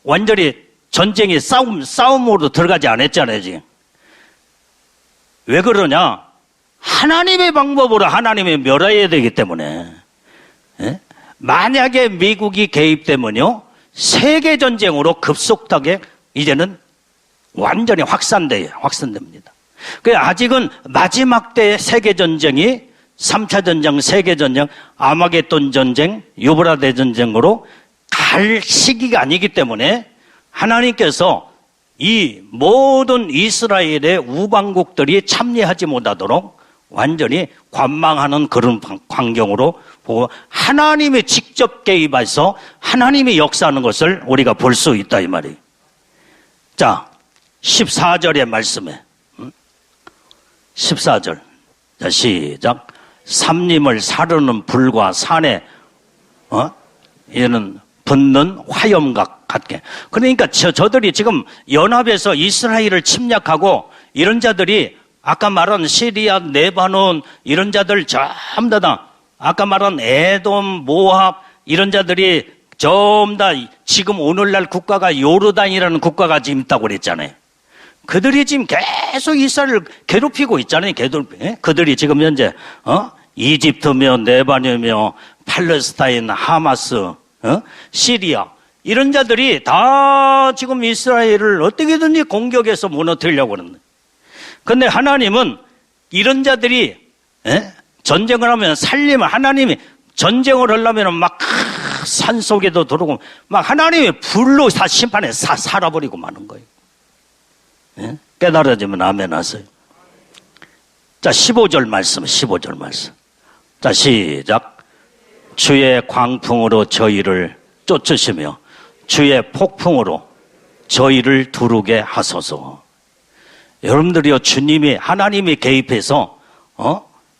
완전히 전쟁이 싸움으로 들어가지 않았잖아요. 지금 왜 그러냐? 하나님의 방법으로 하나님이 멸해야 되기 때문에. 만약에 미국이 개입되면요 세계 전쟁으로 급속하게 이제는 완전히 확산됩니다. 아직은 마지막 때의 세계 전쟁이 3차 전쟁, 세계 전쟁, 아마겟돈 전쟁, 유브라데 전쟁으로 갈 시기가 아니기 때문에 하나님께서 이 모든 이스라엘의 우방국들이 참여하지 못하도록 완전히 관망하는 그런 환경으로 보고 하나님이 직접 개입해서 하나님이 역사하는 것을 우리가 볼 수 있다 이 말이에요. 자, 14절의 말씀에 14절. 자, 시작. 삼림을 사르는 불과 산에 얘는 붙는 화염각 같게. 그러니까 저들이 지금 연합해서 이스라엘을 침략하고 이런 자들이 아까 말한 시리아, 레바논 이런 자들 전부 다 아까 말한 에돔, 모압 이런 자들이 전부 다 지금 오늘날 국가가 요르단이라는 국가가 지금 있다고 그랬잖아요. 그들이 지금 계속 이스라엘을 괴롭히고 있잖아요. 그들이 지금 현재 이집트며 레바논이며 팔레스타인, 하마스, 시리아 이런 자들이 다 지금 이스라엘을 어떻게든지 공격해서 무너뜨리려고 하는데, 근데 하나님은 이런 자들이 전쟁을 하면 살리면 하나님이 전쟁을 하려면 막 산속에도 들어오고 막 하나님이 불로 다 심판에 살아버리고 마는 거예요. 깨달아지면 아멘 하세요. 자, 15절 말씀, 15절 말씀. 자, 시작. 주의 광풍으로 저희를 쫓으시며 주의 폭풍으로 저희를 두르게 하소서. 여러분들이요, 주님이, 하나님이 개입해서,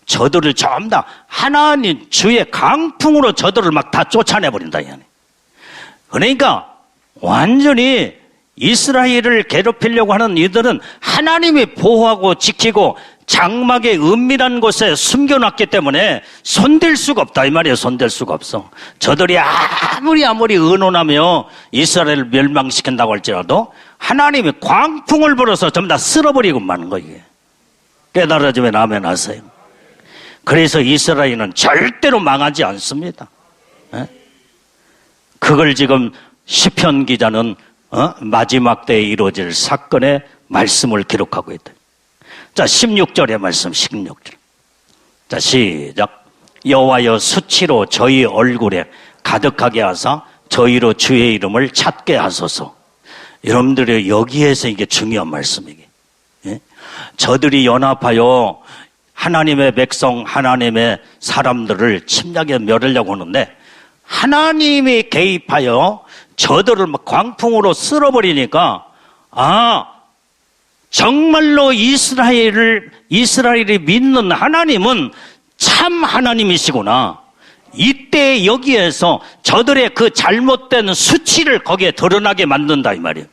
저들을 전부 다, 하나님, 주의 강풍으로 저들을 막 다 쫓아내버린다. 그러니까, 완전히 이스라엘을 괴롭히려고 하는 이들은 하나님이 보호하고 지키고 장막의 은밀한 곳에 숨겨놨기 때문에 손댈 수가 없다 이 말이에요. 손댈 수가 없어. 저들이 아무리 의논하며 이스라엘을 멸망시킨다고 할지라도 하나님이 광풍을 불어서 전부 다 쓸어버리고 마는 거예요. 깨달아지면 아멘 하세요. 그래서 이스라엘은 절대로 망하지 않습니다. 그걸 지금 시편 기자는 마지막 때에 이루어질 사건의 말씀을 기록하고 있다. 자, 16절의 말씀, 16절. 자, 시작. 여호와여 수치로 저희 얼굴에 가득하게 하사 저희로 주의 이름을 찾게 하소서. 여러분들이 여기에서 이게 중요한 말씀이게. 예? 저들이 연합하여 하나님의 백성, 하나님의 사람들을 침략에 멸하려고 하는데 하나님이 개입하여 저들을 막 광풍으로 쓸어버리니까 정말로 이스라엘이 믿는 하나님은 참 하나님이시구나. 이때 여기에서 저들의 그 잘못된 수치를 거기에 드러나게 만든다 이 말이에요.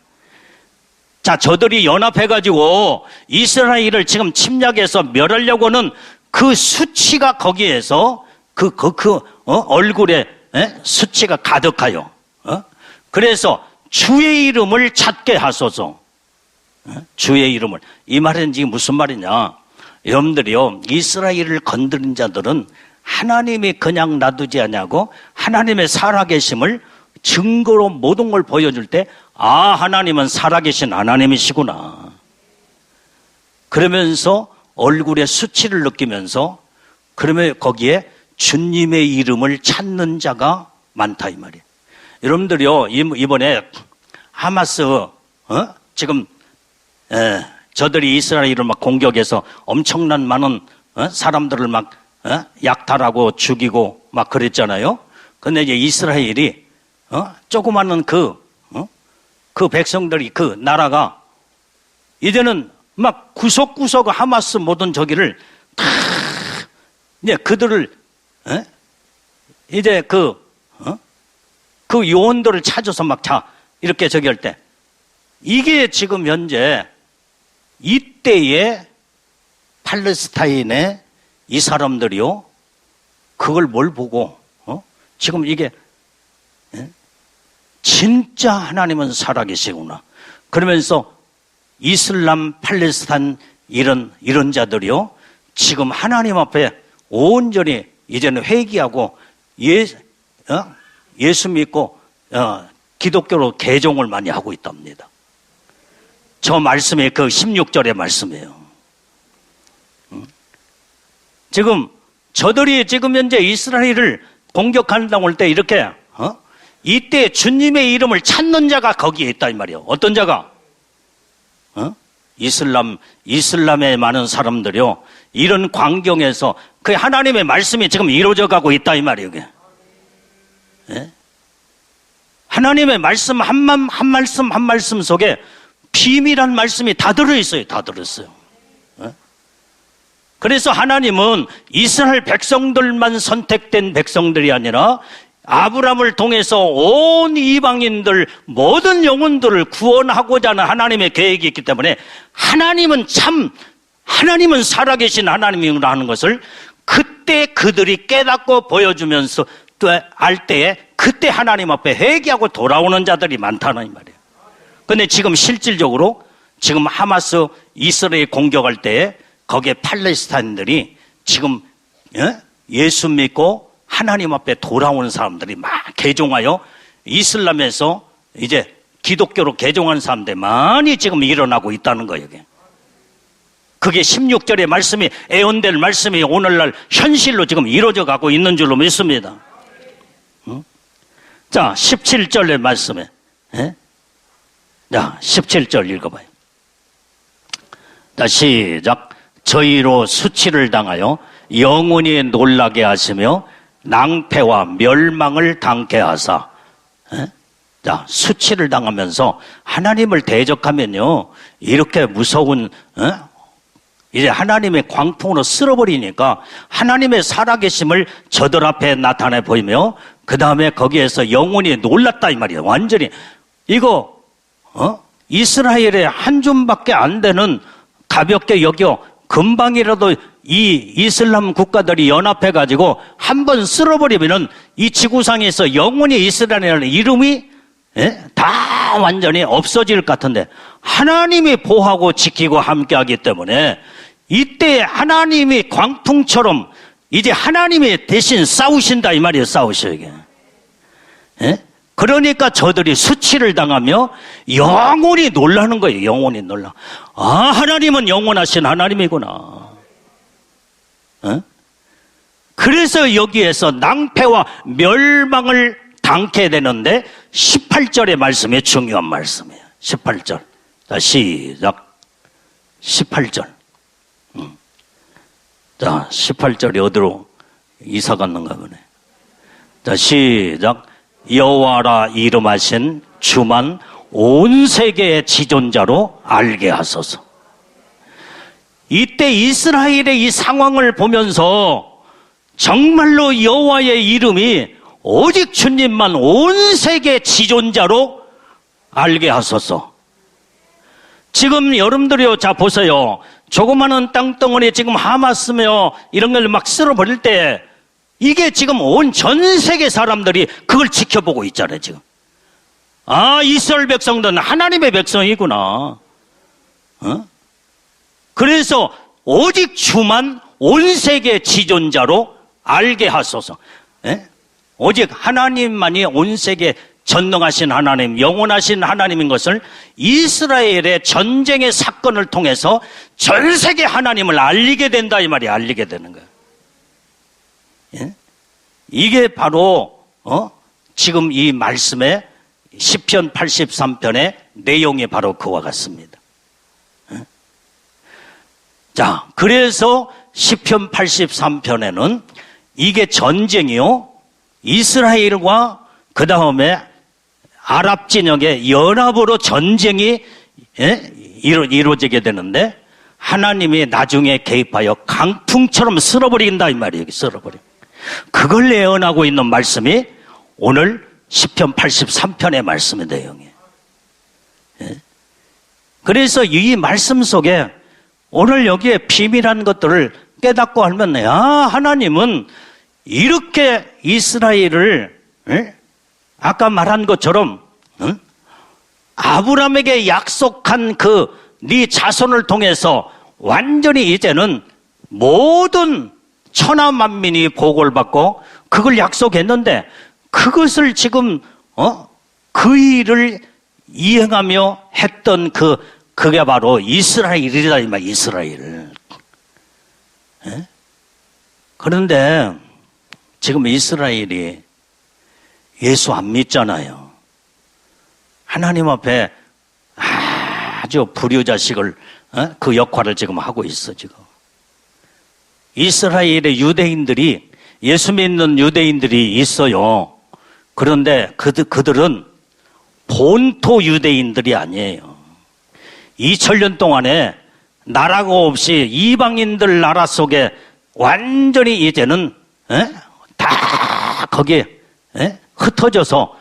자, 저들이 연합해가지고 이스라엘을 지금 침략해서 멸하려고 하는 그 수치가 거기에서 얼굴에 수치가 가득하여. 그래서 주의 이름을 찾게 하소서. 주의 이름을. 이 말은 지금 무슨 말이냐. 여러분들이요, 이스라엘을 건드린 자들은 하나님이 그냥 놔두지 않냐고 하나님의 살아계심을 증거로 모든 걸 보여줄 때 하나님은 살아계신 하나님이시구나. 그러면서 얼굴에 수치를 느끼면서 그러면 거기에 주님의 이름을 찾는 자가 많다 이 말이에요. 여러분들이요, 이번에 하마스 지금 저들이 이스라엘을 막 공격해서 엄청난 많은 사람들을 막 약탈하고 죽이고 막 그랬잖아요. 근데 이제 이스라엘이 조그마한 그 백성들이 그 나라가 이제는 막 구석구석 하마스 모든 저기를 다 이제 그들을 이제 그 요원들을 찾아서 막 다 이렇게 저기 할 때 이게 지금 현재 이때의 팔레스타인의 이 사람들이요, 그걸 뭘 보고 지금 이게 진짜 하나님은 살아계시구나 그러면서 이슬람 팔레스타인 이런 자들이요 지금 하나님 앞에 온전히 이제는 회개하고 예수 믿고 기독교로 개종을 많이 하고 있답니다. 저 말씀이 그 16절의 말씀이에요. 지금 저들이 지금 현재 이스라엘을 공격한다고 할 때 이렇게 이때 주님의 이름을 찾는 자가 거기에 있다 이 말이에요. 어떤 자가? 이슬람의 많은 사람들이요 이런 광경에서 그 하나님의 말씀이 지금 이루어져 가고 있다 이 말이에요. 예? 하나님의 말씀 한 말씀 속에 비밀한 말씀이 다 들어있어요. 다 들어있어요. 그래서 하나님은 이스라엘 백성들만 선택된 백성들이 아니라 아브라함을 통해서 온 이방인들 모든 영혼들을 구원하고자 하는 하나님의 계획이 있기 때문에 하나님은 살아계신 하나님이구나 하는 것을 그때 그들이 깨닫고 보여주면서 또 알 때에 그때 하나님 앞에 회개하고 돌아오는 자들이 많다는 말이에요. 근데 지금 실질적으로 지금 하마스 이스라엘 공격할 때에 거기에 팔레스타인들이 지금 예수 믿고 하나님 앞에 돌아오는 사람들이 막 개종하여 이슬람에서 이제 기독교로 개종한 사람들이 많이 지금 일어나고 있다는 거예요. 그게 16절의 말씀이 애원될 말씀이 오늘날 현실로 지금 이루어져 가고 있는 줄로 믿습니다. 자, 17절의 말씀에 자, 17절 읽어봐요. 자, 시작. 저희로 수치를 당하여 영원히 놀라게 하시며 낭패와 멸망을 당케 하사. 자, 수치를 당하면서 하나님을 대적하면요 이렇게 무서운 이제 하나님의 광풍으로 쓸어버리니까 하나님의 살아계심을 저들 앞에 나타내 보이며 그 다음에 거기에서 영원히 놀랐다 이 말이에요. 완전히 이거 이스라엘의 한 줌밖에 안 되는 가볍게 여겨 금방이라도 이 이슬람 국가들이 연합해가지고 한번 쓸어버리면은 이 지구상에서 영원히 이스라엘이라는 이름이 다 완전히 없어질 것 같은데 하나님이 보호하고 지키고 함께하기 때문에 이때 하나님이 광풍처럼 이제 하나님이 대신 싸우신다 이 말이에요. 싸우셔 이게. 그러니까 저들이 수치를 당하며 영원히 놀라는 거예요. 영원히 놀라. 아, 하나님은 영원하신 하나님이구나. 그래서 여기에서 낭패와 멸망을 당케 되는데 18절의 말씀이 중요한 말씀이에요. 18절. 자, 시작. 18절. 자, 18절이 어디로 이사 갔는가 보네. 자, 시작. 여호와라 이름하신 주만 온 세계의 지존자로 알게 하소서. 이때 이스라엘의 이 상황을 보면서 정말로 여호와의 이름이 오직 주님만 온 세계 지존자로 알게 하소서. 지금 여러분들이요, 자 보세요. 조그마한 땅덩어리 지금 하마스며 이런 걸 막 쓸어버릴 때 이게 지금 온 전 세계 사람들이 그걸 지켜보고 있잖아요, 지금. 아, 이스라엘 백성들은 하나님의 백성이구나. 그래서 오직 주만 온 세계 지존자로 알게 하소서. 오직 하나님만이 온 세계 전능하신 하나님, 영원하신 하나님인 것을 이스라엘의 전쟁의 사건을 통해서 전 세계 하나님을 알리게 된다 이 말이 알리게 되는 거예요. 이게 바로 지금 이 말씀의 시편 83편의 내용이 바로 그와 같습니다. 자, 그래서 시편 83편에는 이게 전쟁이요, 이스라엘과 그 다음에 아랍 진영의 연합으로 전쟁이 이루어지게 되는데 하나님이 나중에 개입하여 강풍처럼 쓸어버린다 이 말이에요. 쓸어버려. 그걸 예언하고 있는 말씀이 오늘 시편 83편의 말씀의 내용이에요. 그래서 이 말씀 속에 오늘 여기에 비밀한 것들을 깨닫고 하면 하나님은 이렇게 이스라엘을 아까 말한 것처럼 아브라함에게 약속한 네 자손을 통해서 완전히 이제는 모든 천하 만민이 복을 받고 그걸 약속했는데 그것을 지금 그 일을 이행하며 했던 그게 바로 이스라엘이다 이 말. 이스라엘. 그런데 지금 이스라엘이 예수 안 믿잖아요. 하나님 앞에 아주 불효자식을 그 역할을 지금 하고 있어 지금. 이스라엘의 유대인들이 예수 믿는 유대인들이 있어요. 그런데 그들은 본토 유대인들이 아니에요. 2000년 동안에 나라가 없이 이방인들 나라 속에 완전히 이제는 다 거기에 흩어져서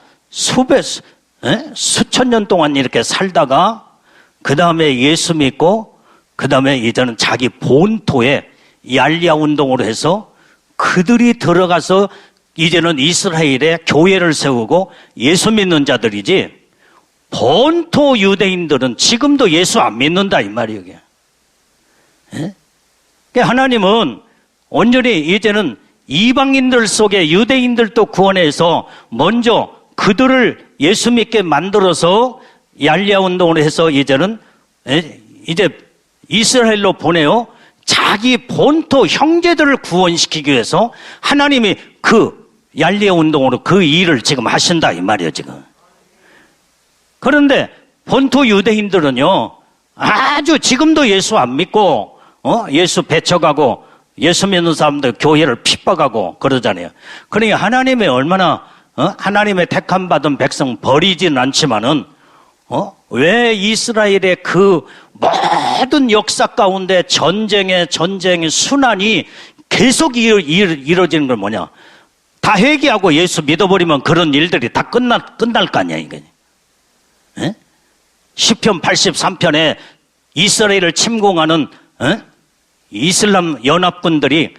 수천 년 동안 이렇게 살다가 그 다음에 예수 믿고 그 다음에 이제는 자기 본토에 얄리야 운동으로 해서 그들이 들어가서 이제는 이스라엘에 교회를 세우고 예수 믿는 자들이지 본토 유대인들은 지금도 예수 안 믿는다 이 말이에요. 하나님은 온전히 이제는 이방인들 속에 유대인들도 구원해서 먼저 그들을 예수 믿게 만들어서 얄리야 운동을 해서 이제는 이제 이스라엘로 보내요. 자기 본토 형제들을 구원시키기 위해서 하나님이 그 얄리야 운동으로 그 일을 지금 하신다 이 말이에요 지금. 그런데 본토 유대인들은요 아주 지금도 예수 안 믿고 예수 배척하고 예수 믿는 사람들 교회를 핍박하고 그러잖아요. 그러니까 하나님이 얼마나 하나님의 택함 받은 백성 버리지는 않지만은 왜 이스라엘의 그 모든 역사 가운데 전쟁의 순환이 계속 이루어지는 건 뭐냐? 다 회개하고 예수 믿어버리면 그런 일들이 다 끝날 거 아니야, 이게. 시편 83편에 이스라엘을 침공하는 이슬람 연합군들이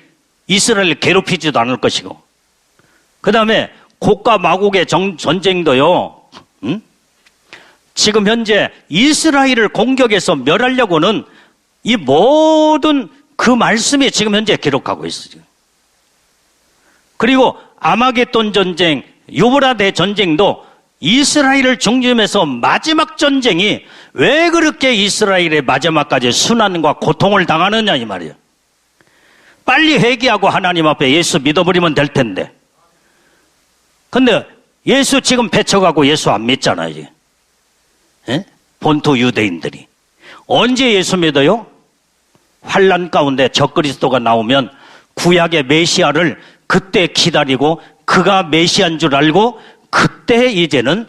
이스라엘을 괴롭히지도 않을 것이고, 그 다음에 곡과 마곡의 전쟁도요, 지금 현재 이스라엘을 공격해서 멸하려고는 이 모든 그 말씀이 지금 현재 기록하고 있어요. 그리고 아마겟돈 전쟁, 유브라데 전쟁도 이스라엘을 중심해서 마지막 전쟁이 왜 그렇게 이스라엘의 마지막까지 순환과 고통을 당하느냐 이 말이에요. 빨리 회개하고 하나님 앞에 예수 믿어버리면 될 텐데. 근데 예수 지금 배척하고 예수 안 믿잖아요. 이제. 본토 유대인들이. 언제 예수 믿어요? 환난 가운데 적그리스도가 나오면 구약의 메시아를 그때 기다리고 그가 메시아인 줄 알고 그때 이제는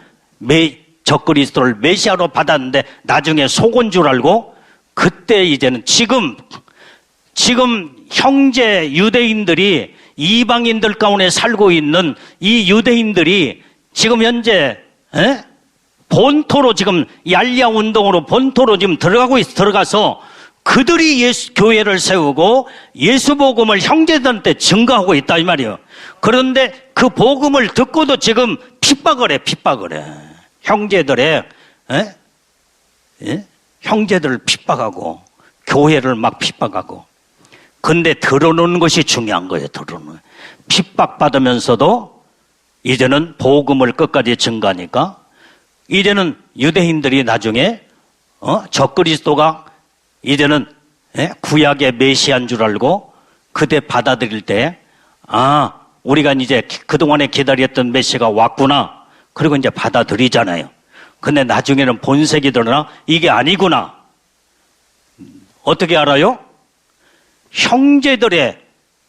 적그리스도를 메시아로 받았는데 나중에 속은 줄 알고 그때 이제는 지금 형제 유대인들이 이방인들 가운데 살고 있는 이 유대인들이 지금 현재 본토로 지금 얄리야 운동으로 본토로 지금 들어가서 그들이 교회를 세우고 예수 복음을 형제들한테 증거하고 있다 이 말이에요. 그런데 그 복음을 듣고도 지금 핍박을 해. 형제들을 핍박하고 교회를 막 핍박하고. 근데 드러놓는 것이 중요한 거예요. 드러놓는. 핍박받으면서도 이제는 복음을 끝까지 증거하니까 이제는 유대인들이 나중에 적그리스도가 이제는 구약의 메시아인 줄 알고 그때 받아들일 때 우리가 이제 그동안에 기다렸던 메시아가 왔구나. 그리고 이제 받아들이잖아요. 근데 나중에는 본색이 드러나 이게 아니구나. 어떻게 알아요? 형제들의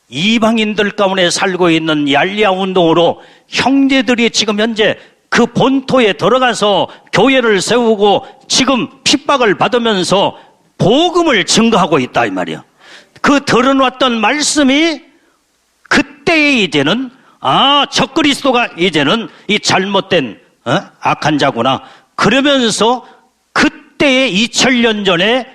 이방인들 가운데 살고 있는 얄리야 운동으로 형제들이 지금 현재 그 본토에 들어가서 교회를 세우고 지금 핍박을 받으면서 복음을 증거하고 있다 이 말이야. 그 드러났던 말씀이 그때에 이제는 적그리스도가 이제는 이 잘못된 악한 자구나. 그러면서 그때에 2000년 전에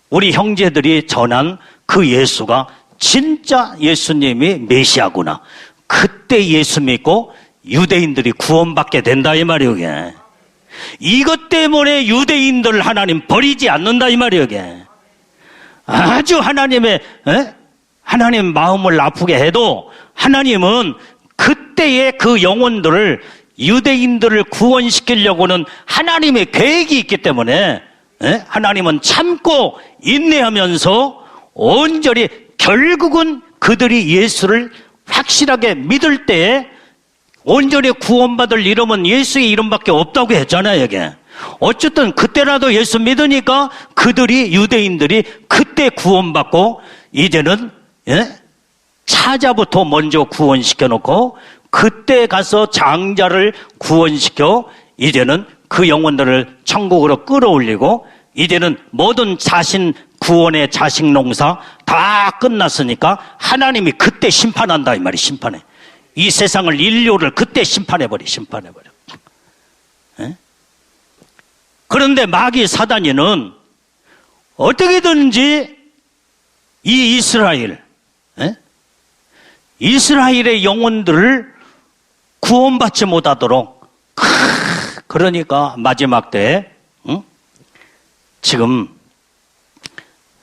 우리 형제들이 전한 그 예수가 진짜 예수님이 메시아구나. 그때 예수 믿고 유대인들이 구원받게 된다 이 말이에요. 이게. 이것 때문에 유대인들 하나님 버리지 않는다 이 말이에요. 이게. 아주 하나님 마음을 아프게 해도 하나님은 그때의 그 영혼들을 유대인들을 구원시키려고는 하나님의 계획이 있기 때문에 하나님은 참고 인내하면서 온전히 결국은 그들이 예수를 확실하게 믿을 때에 온전히 구원받을 이름은 예수의 이름밖에 없다고 했잖아요. 이게. 어쨌든 그때라도 예수 믿으니까 그들이 유대인들이 그때 구원받고 이제는 차자부터 먼저 구원시켜 놓고 그때 가서 장자를 구원시켜 이제는 그 영혼들을 천국으로 끌어올리고 이제는 모든 자신 구원의 자식 농사 다 끝났으니까 하나님이 그때 심판한다 이 말이 심판해. 이 세상을 인류를 그때 심판해버려. 그런데 마귀 사단이는 어떻게든지 이 이스라엘의 영혼들을 구원받지 못하도록 그러니까 마지막 때에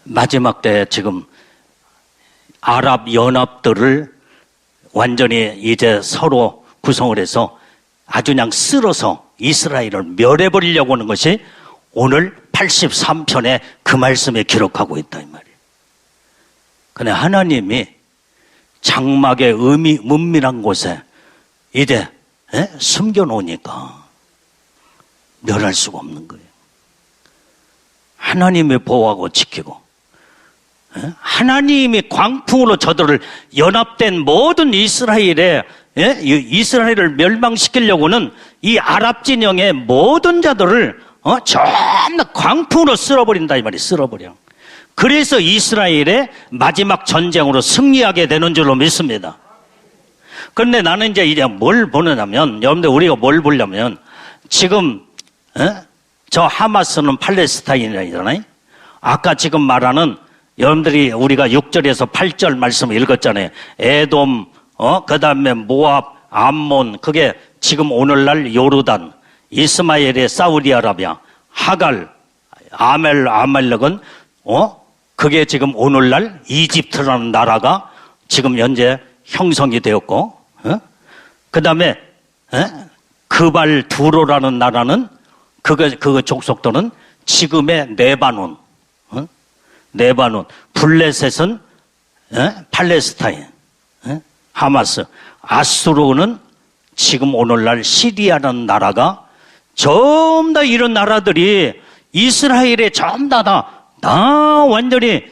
마지막 때에 지금 아랍 연합들을 완전히 이제 서로 구성을 해서 아주 그냥 쓸어서 이스라엘을 멸해버리려고 하는 것이 오늘 83편에 그 말씀에 기록하고 있다 이 말이에요. 근데 하나님이 장막의 은밀한 곳에 이제 숨겨놓으니까 멸할 수가 없는 거예요. 하나님이 보호하고 지키고 하나님이 광풍으로 저들을 연합된 모든 이스라엘을 멸망시키려고는 이 아랍 진영의 모든 자들을 전부 광풍으로 쓸어버린다 이 말이 쓸어버려. 그래서 이스라엘의 마지막 전쟁으로 승리하게 되는 줄로 믿습니다. 그런데 나는 이제 뭘 보느냐면 여러분들 우리가 뭘 보려면 지금 저 하마스는 팔레스타인이잖아요. 아까 지금 말하는 여러분들이 우리가 6절에서 8절 말씀을 읽었잖아요. 에돔, 그 다음에 모압, 암몬, 그게 지금 오늘날 요르단, 이스마엘의 사우디아라비아, 하갈, 아멜렉은, 그게 지금 오늘날 이집트라는 나라가 지금 현재 형성이 되었고, 그 다음에, 그발 두로라는 나라는, 그 족속도는 지금의 네바논, 네바논, 블레셋은 팔레스타인, 하마스, 아수르는 지금 오늘날 시리아라는 나라가 전부 다 이런 나라들이 이스라엘에 전부 다 완전히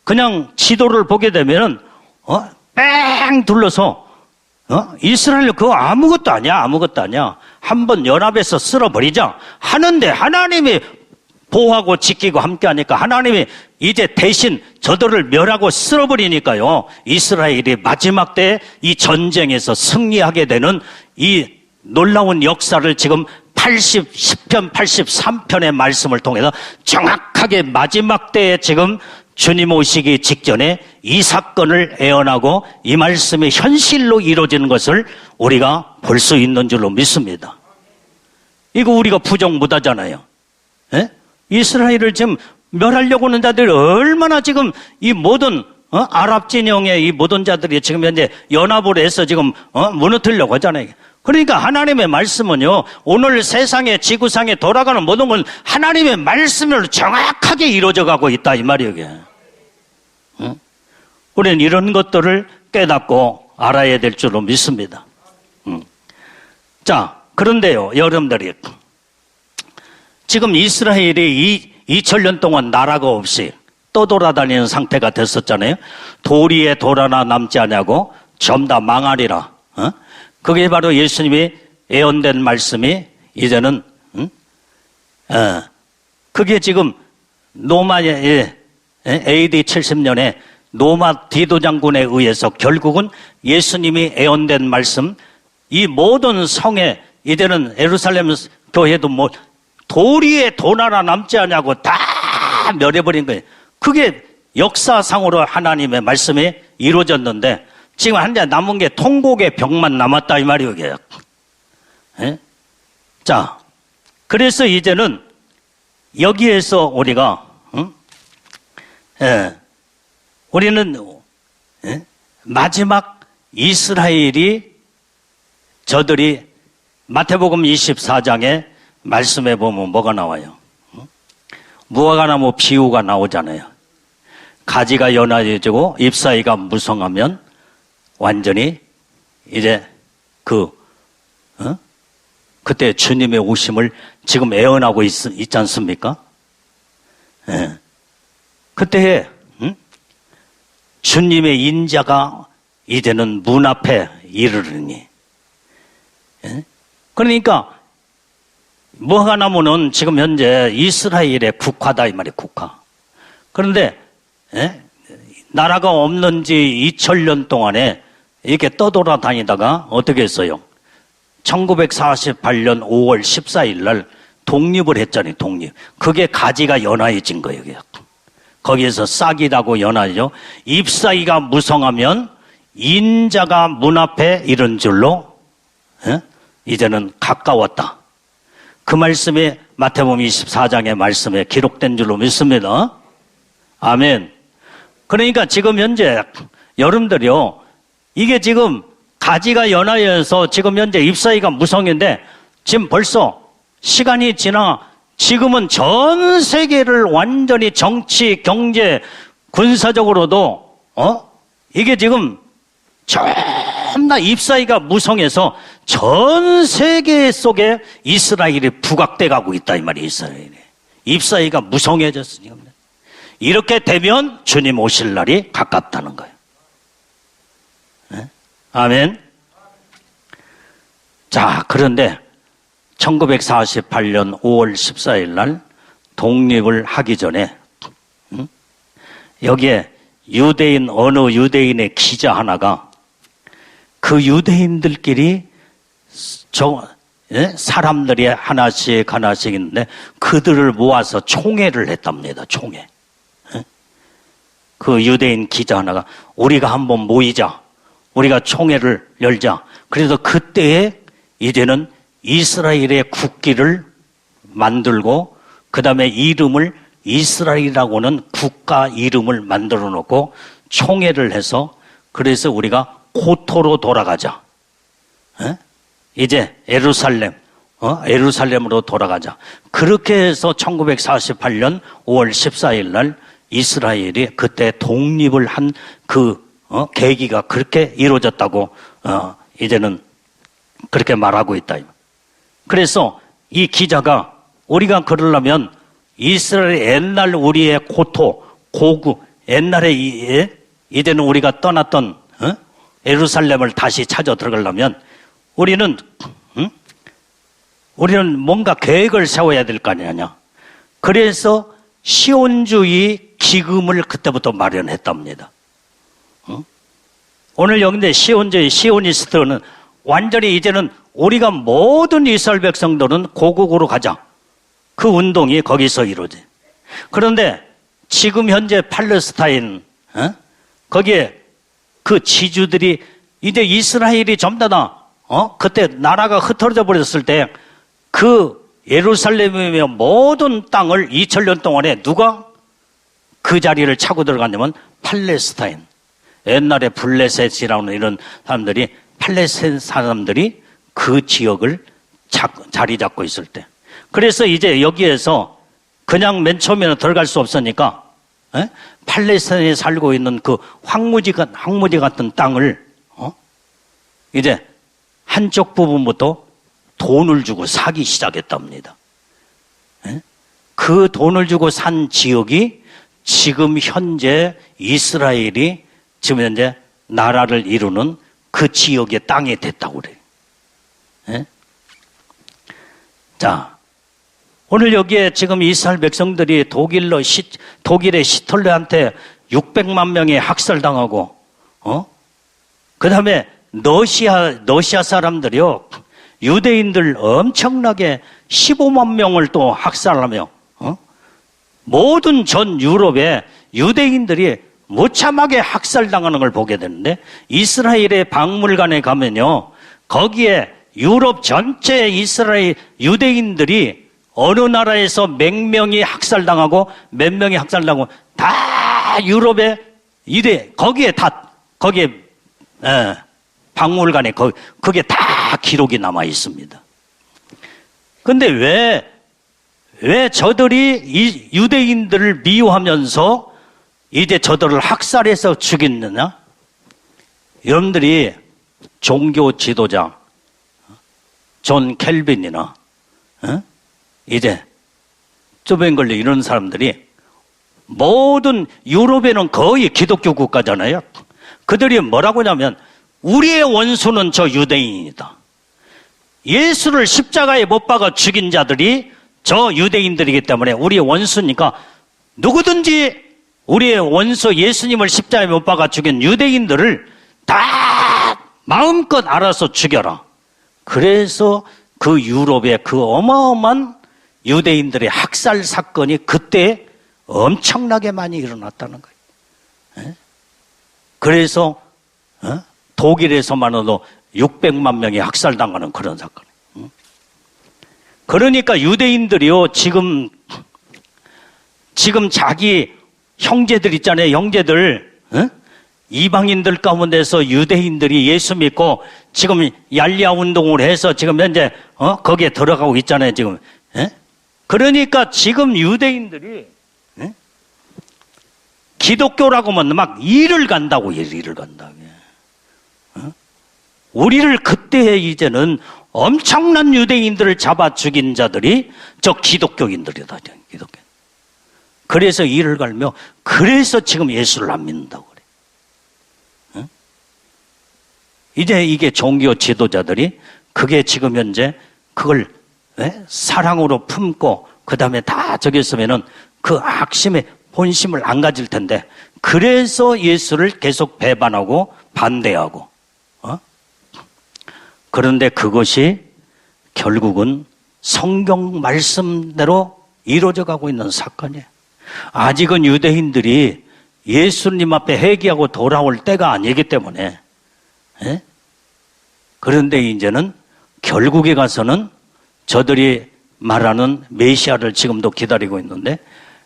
그냥 지도를 보게 되면은 뺑 둘러서 이스라엘 그거 아무것도 아니야. 한번 연합해서 쓸어버리자 하는데 하나님이 보호하고 지키고 함께하니까 하나님이 이제 대신 저들을 멸하고 쓸어버리니까요. 이스라엘이 마지막 때 이 전쟁에서 승리하게 되는 이 놀라운 역사를 지금 10편 83편의 말씀을 통해서 정확하게 마지막 때에 지금 주님 오시기 직전에 이 사건을 예언하고 이 말씀이 현실로 이루어지는 것을 우리가 볼 수 있는 줄로 믿습니다. 이거 우리가 부정 못하잖아요. 이스라엘을 지금 멸하려고 하는 자들이 얼마나 지금 이 모든 아랍 진영의 이 모든 자들이 지금 현재 연합을 해서 지금 무너뜨리려고 하잖아요. 그러니까 하나님의 말씀은요, 오늘 세상에 지구상에 돌아가는 모든 건 하나님의 말씀으로 정확하게 이루어져 가고 있다 이 말이에요. 이게. 우리는 이런 것들을 깨닫고 알아야 될 줄로 믿습니다. 자, 그런데요, 여러분들이 지금 이스라엘이 2000년 동안 나라가 없이 떠돌아다니는 상태가 됐었잖아요. 도리에 돌 하나 남지 않냐고 전부 다 망하리라. 그게 바로 예수님이 예언된 말씀이 이제는 그게 지금 로마의 AD 70년에 로마 디도 장군에 의해서 결국은 예수님이 예언된 말씀, 이 모든 성에 이제는 예루살렘 교회도 뭐 도리에 돈 하나 남지 않냐고 다 멸해버린 거예요. 그게 역사상으로 하나님의 말씀이 이루어졌는데 지금 한데 남은 게 통곡의 벽만 남았다 이 말이에요. 이게. 자, 그래서 이제는 여기에서 우리가 우리는 마지막 이스라엘이 저들이 마태복음 24장에 말씀해 보면 뭐가 나와요? 무화과나무 비유가 나오잖아요. 가지가 연하여지고 잎사귀가 무성하면 완전히 이제 그때 주님의 오심을 지금 예언하고 있지 않습니까? 그때에 주님의 인자가 이제는 문 앞에 이르르니. 그러니까 무화과나무는 지금 현재 이스라엘의 국화다 이 말이에요. 국화. 그런데 나라가 없는 지 2000년 동안에 이렇게 떠돌아다니다가 어떻게 했어요? 1948년 5월 14일 날 독립을 했잖아요. 독립. 그게 가지가 연하해진 거예요. 거기에서 싹이 나고 연하죠. 잎사귀가 무성하면 인자가 문 앞에 이른 줄로 이제는 가까웠다. 그 말씀이 마태복음 24장의 말씀에 기록된 줄로 믿습니다. 아멘. 그러니까 지금 현재 여러분들이요, 이게 지금 가지가 연하여서 지금 현재 잎사귀가 무성인데 지금 벌써 시간이 지나 지금은 전 세계를 완전히 정치, 경제, 군사적으로도 이게 지금 전부 잎사귀가 무성해서 전 세계 속에 이스라엘이 부각돼 가고 있다 이 말이에요. 이스라엘이 잎사귀가 무성해졌으니까 이렇게 되면 주님 오실 날이 가깝다는 거예요. 아멘. 자, 그런데 1948년 5월 14일 날 독립을 하기 전에 여기에 어느 유대인의 기자 하나가 그 유대인들끼리 사람들이 하나씩 하나씩 있는데 그들을 모아서 총회를 했답니다. 총회. 그 유대인 기자 하나가 우리가 한번 모이자. 우리가 총회를 열자. 그래서 그때에 이제는 이스라엘의 국기를 만들고 그 다음에 이름을 이스라엘이라고는 국가 이름을 만들어 놓고 총회를 해서 그래서 우리가 고토로 돌아가자. 이제 예루살렘으로 돌아가자. 그렇게 해서 1948년 5월 14일 날 이스라엘이 그때 독립을 한 그 계기가 그렇게 이루어졌다고 이제는 그렇게 말하고 있다. 그래서 이 기자가 우리가 그러려면 이스라엘 옛날 우리의 고토, 고구, 옛날에 이제는 우리가 떠났던 예루살렘을 다시 찾아 들어가려면 우리는 뭔가 계획을 세워야 될 거 아니냐. 그래서 시온주의 기금을 그때부터 마련했답니다. 오늘 여기인데 시온주의 시오니스트는 완전히 이제는 우리가 모든 이스라엘 백성들은 고국으로 가자. 그 운동이 거기서 이루어져. 그런데 지금 현재 팔레스타인 거기에 그 지주들이 이제 이스라엘이 전부 다 그때 나라가 흩어져 버렸을 때 그 예루살렘의 모든 땅을 2000년 동안에 누가 그 자리를 차고 들어갔냐면 팔레스타인. 옛날에 블레셋이라는 이런 사람들이 팔레스타인 사람들이 그 지역을 자리 잡고 있을 때. 그래서 이제 여기에서 그냥 맨 처음에는 들어갈 수 없으니까 팔레스타인에 살고 있는 그 황무지 같은 땅을 이제 한쪽 부분부터 돈을 주고 사기 시작했답니다. 그 돈을 주고 산 지역이 지금 현재 이스라엘이 지금 현재 나라를 이루는 그 지역의 땅이 됐다고 그래요. 자, 오늘 여기에 지금 이스라엘 백성들이 독일의 히틀러한테 600만 명이 학살당하고, 그 다음에 러시아 사람들이요, 유대인들 엄청나게 15만 명을 또 학살하며, 모든 전 유럽에 유대인들이 무참하게 학살당하는 걸 보게 되는데, 이스라엘의 박물관에 가면요, 거기에 유럽 전체 이스라엘 유대인들이 어느 나라에서 몇 명이 학살당하고 몇 명이 학살당하고 다 유럽에 거기에 박물관에 그게 다 기록이 남아 있습니다. 근데 왜 저들이 이 유대인들을 미워하면서 이제 저들을 학살해서 죽였느냐? 여러분들이 종교 지도자 존 켈빈이나 이제 쪼뱅글리 이런 사람들이 모든 유럽에는 거의 기독교 국가잖아요. 그들이 뭐라고 하냐면 우리의 원수는 저 유대인이다. 예수를 십자가에 못 박아 죽인 자들이 저 유대인들이기 때문에 우리의 원수니까 누구든지 우리의 원수 예수님을 십자가에 못 박아 죽인 유대인들을 다 마음껏 알아서 죽여라. 그래서 그 유럽의 그 어마어마한 유대인들의 학살 사건이 그때 엄청나게 많이 일어났다는 거예요. 그래서 독일에서만으로도 600만 명이 학살당하는 그런 사건이에요. 그러니까 유대인들이요, 지금 자기 형제들 있잖아요. 형제들, 이방인들 가운데서 유대인들이 예수 믿고 지금 얄리아 운동을 해서 지금 현재 거기에 들어가고 있잖아요. 지금. 그러니까 지금 유대인들이 기독교라고 하면 막 일을 간다고. 우리를 그때 이제는 엄청난 유대인들을 잡아 죽인 자들이 저 기독교인들이다. 기독교. 그래서 일을 갈며 그래서 지금 예수를 안 믿는다고 그래. 이제 이게 종교 지도자들이 그게 지금 현재 그걸 사랑으로 품고 그 다음에 다 저기 있으면은 그 악심의 본심을 안 가질 텐데 그래서 예수를 계속 배반하고 반대하고 그런데 그것이 결국은 성경 말씀대로 이루어져 가고 있는 사건이에요. 아직은 유대인들이 예수님 앞에 회개하고 돌아올 때가 아니기 때문에, 예? 그런데 이제는 결국에 가서는 저들이 말하는 메시아를 지금도 기다리고 있는데,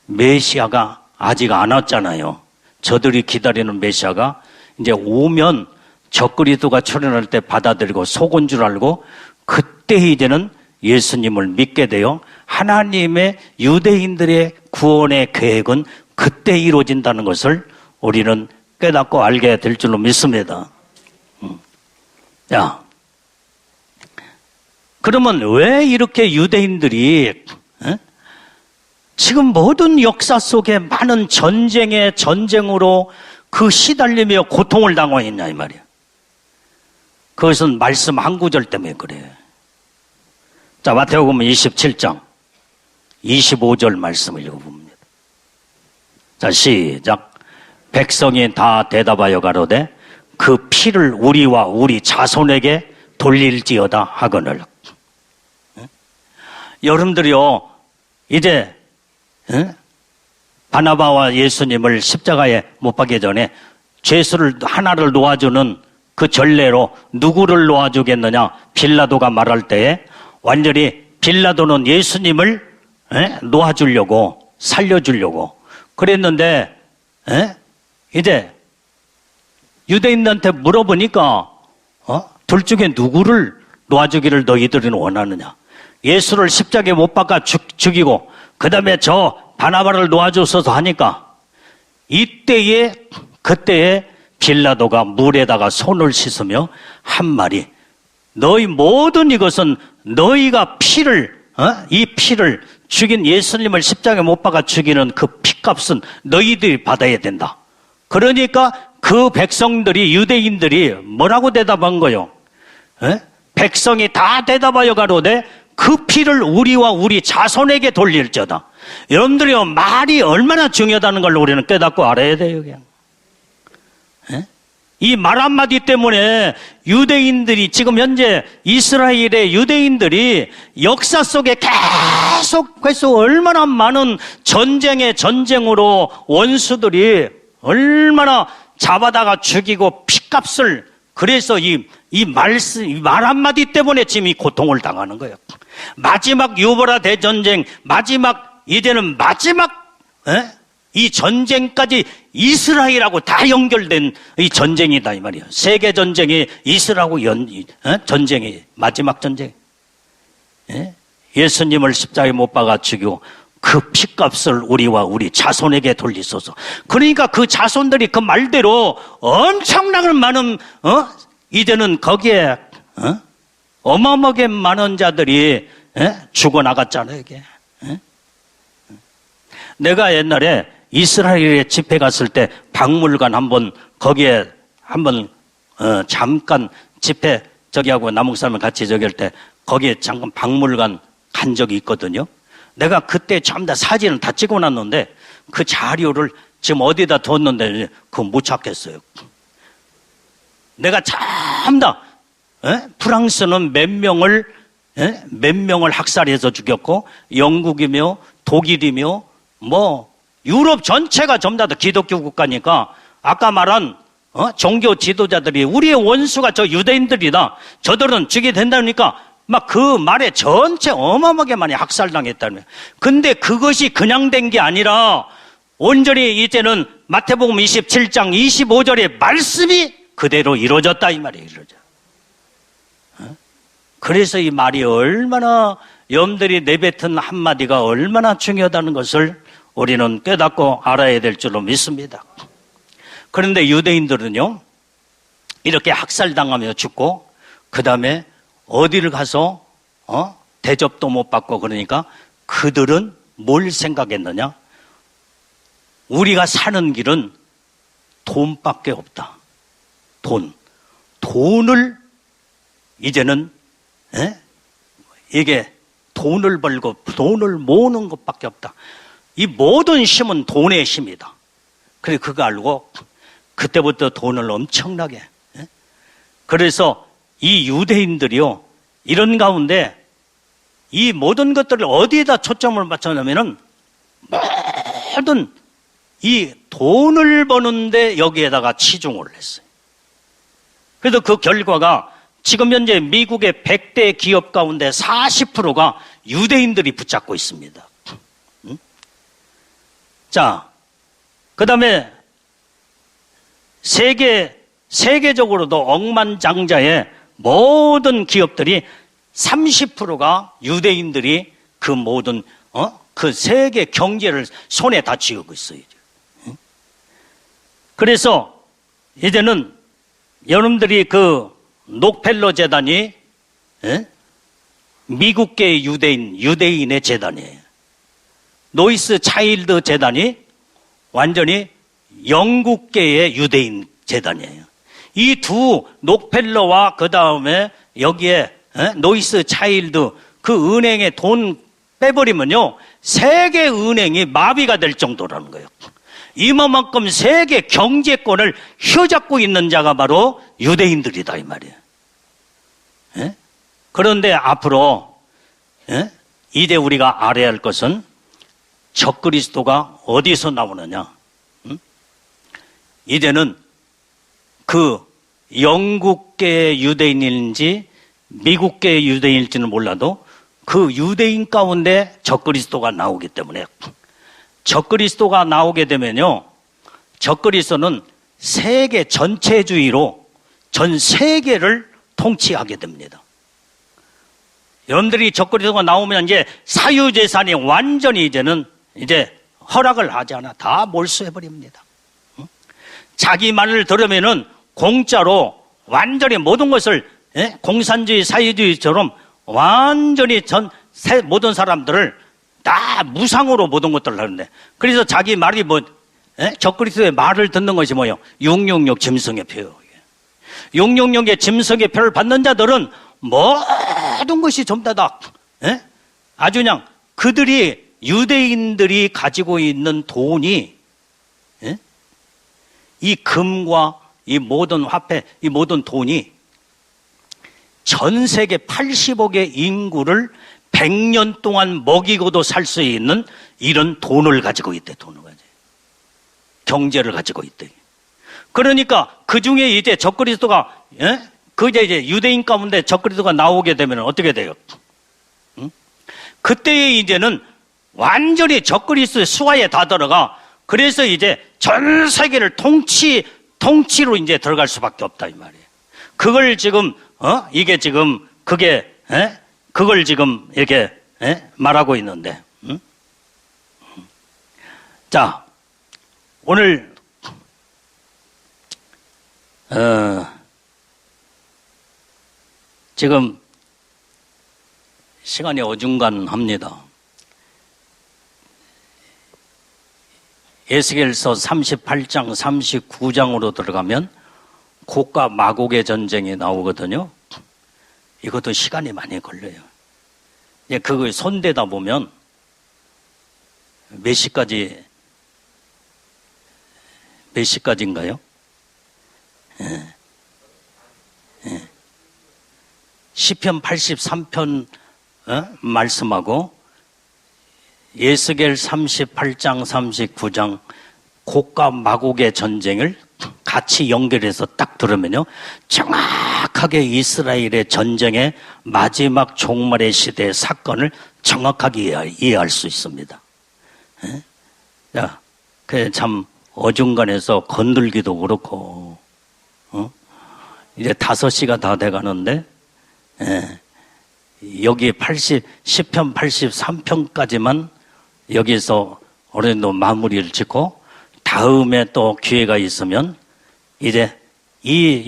메시아가 아직 안 왔잖아요. 저들이 기다리는 메시아가 이제 오면 적그리스도가 출현할 때 받아들이고 속은 줄 알고, 그때 이제는 예수님을 믿게 되어 하나님의 유대인들의 구원의 계획은 그때 이루어진다는 것을 우리는 깨닫고 알게 될 줄로 믿습니다. 야, 그러면 왜 이렇게 유대인들이 지금 모든 역사 속에 많은 전쟁으로 그 시달리며 고통을 당하고 있냐 이 말이야. 그것은 말씀 한 구절 때문에 그래요. 자, 마태복음 27장 25절 말씀을 읽어봅니다. 자, 시작. 백성이 다 대답하여 가로되 그 피를 우리와 우리 자손에게 돌릴지어다 하거늘. 여러분들이요, 이제 바나바와 예수님을 십자가에 못 박기 전에 죄수를 하나를 놓아주는 그 전례로 누구를 놓아주겠느냐? 빌라도가 말할 때에 완전히 빌라도는 예수님을 놓아주려고 살려주려고 그랬는데, 이제 유대인들한테 물어보니까 둘 중에 누구를 놓아주기를 너희들은 원하느냐? 예수를 십자가에 못 박아 죽이고 그 다음에 저 바나바를 놓아줬어서 하니까 그때에 빌라도가 물에다가 손을 씻으며 한 말이, 너희 모든 이것은 너희가 이 피를 죽인 예수님을 십자가에 못 박아 죽이는 그 피값은 너희들이 받아야 된다. 그러니까 그 백성들이, 유대인들이 뭐라고 대답한 거요? 백성이 다 대답하여 가로되 그 피를 우리와 우리 자손에게 돌릴지어다. 여러분들이요, 말이 얼마나 중요하다는 걸 우리는 깨닫고 알아야 돼요. 그냥. 이 말 한마디 때문에 유대인들이, 지금 현재 이스라엘의 유대인들이 역사 속에 계속해서 얼마나 많은 전쟁으로 원수들이 얼마나 잡아다가 죽이고 피값을, 그래서 이 말 한마디 때문에 지금 이 고통을 당하는 거예요. 마지막 유보라 대전쟁, 이제는 마지막 이 전쟁까지 이스라엘하고 다 연결된 이 전쟁이다 이 말이에요. 세계 전쟁이 이스라엘하고 전쟁이 마지막 전쟁. 예수님을 십자가에 못 박아 죽이고 그 피값을 우리와 우리 자손에게 돌리소서. 그러니까 그 자손들이 그 말대로 엄청나게 많은 이제는 거기에 어마어마하게 많은 자들이 죽어나갔잖아요. 이게. 내가 옛날에 이스라엘에 집회 갔을 때 박물관 거기에 잠깐 집회 저기하고 남목사님을 같이 저기 할 때 거기에 잠깐 박물관 간 적이 있거든요. 내가 그때 전부 다 사진을 다 찍어놨는데 그 자료를 지금 어디다 뒀는데 그거 못 찾겠어요. 내가 전부 다 프랑스는 몇 명을 학살해서 죽였고, 영국이며 독일이며 유럽 전체가 전부 다 기독교 국가니까 아까 말한 종교 지도자들이 우리의 원수가 저 유대인들이다. 저들은 죽게 된다니까 막 그 말에 전체 어마어마하게 많이 학살당했다는 거예요. 근데 그것이 그냥 된 게 아니라 온전히 이제는 마태복음 27장 25절의 말씀이 그대로 이루어졌다 이 말이에요. 그래서 이 말이 얼마나, 여러분들이 내뱉은 한마디가 얼마나 중요하다는 것을 우리는 깨닫고 알아야 될 줄로 믿습니다. 그런데 유대인들은요, 이렇게 학살당하며 죽고 그 다음에 어디를 가서 대접도 못 받고 그러니까 그들은 뭘 생각했느냐? 우리가 사는 길은 돈밖에 없다. 돈을 이제는 이게 돈을 벌고 돈을 모으는 것밖에 없다. 이 모든 힘은 돈의 힘이다. 그래 그거 알고 그때부터 돈을 엄청나게. 그래서 이 유대인들이요, 이런 가운데 이 모든 것들을 어디에다 초점을 맞춰냐면은 모든 이 돈을 버는데 여기에다가 치중을 했어요. 그래서 그 결과가 지금 현재 미국의 100대 기업 가운데 40%가 유대인들이 붙잡고 있습니다. 자, 그 다음에 세계적으로도 억만장자의 모든 기업들이 30%가 유대인들이 그 모든, 그 세계 경제를 손에 다 쥐고 있어요. 그래서 이제는 여러분들이 그 록펠러 재단이 미국계 유대인의 재단이에요. 노이스 차일드 재단이 완전히 영국계의 유대인 재단이에요. 이 두 록펠러와 그 다음에 여기에 노이스 차일드 그 은행에 돈 빼버리면요, 세계 은행이 마비가 될 정도라는 거예요. 이만큼 세계 경제권을 휘어잡고 있는 자가 바로 유대인들이다 이 말이에요. 그런데 앞으로 이제 우리가 알아야 할 것은 적그리스도가 어디서 나오느냐. 이제는 그 영국계의 유대인인지 미국계의 유대인일지는 몰라도 그 유대인 가운데 적그리스도가 나오기 때문에 적그리스도가 나오게 되면요, 적그리스도는 세계 전체주의로 전 세계를 통치하게 됩니다. 여러분들이 적그리스도가 나오면 이제 사유재산이 완전히 이제는 이제 허락을 하지 않아 다 몰수해버립니다. 자기 말을 들으면은 공짜로 완전히 모든 것을 공산주의 사회주의처럼 완전히 모든 사람들을 다 무상으로 모든 것들을 하는데, 그래서 자기 말이 적그리스도의 말을 듣는 것이 뭐예요? 666 짐승의 표요. 666의 짐승의 표를 받는 자들은 모든 것이 전부 다 아주 그냥 그들이 유대인들이 가지고 있는 돈이 이 금과 이 모든 화폐, 이 모든 돈이 전 세계 80억의 인구를 100년 동안 먹이고도 살 수 있는 이런 돈을 가지고 있대, 돈을 가지고. 경제를 가지고 있대. 그러니까 그 중에 이제 적그리스도가, 이제 유대인 가운데 적그리스도가 나오게 되면 어떻게 돼요? 그때에 이제는 완전히 적그리스도의 수하에 다 들어가, 그래서 이제 전 세계를 통치로 이제 들어갈 수밖에 없다 이 말이에요. 그걸 지금 이게 지금 그걸 지금 이렇게 말하고 있는데, 자, 오늘 지금 시간이 어중간합니다. 에스겔서 38장 39장으로 들어가면 곡과 마곡의 전쟁이 나오거든요. 이것도 시간이 많이 걸려요. 그걸 손대다 보면 몇 시까지인가요? 시편 83편 말씀하고 에스겔 38장 39장 곡과 마곡의 전쟁을 같이 연결해서 딱 들으면요, 정확하게 이스라엘의 전쟁의 마지막 종말의 시대의 사건을 정확하게 이해할 수 있습니다. 그 참 어중간해서 건들기도 그렇고, 이제 5시가 다 돼가는데, 여기 10편 83편까지만 여기서 어느 정도 마무리를 짓고, 다음에 또 기회가 있으면 이제 이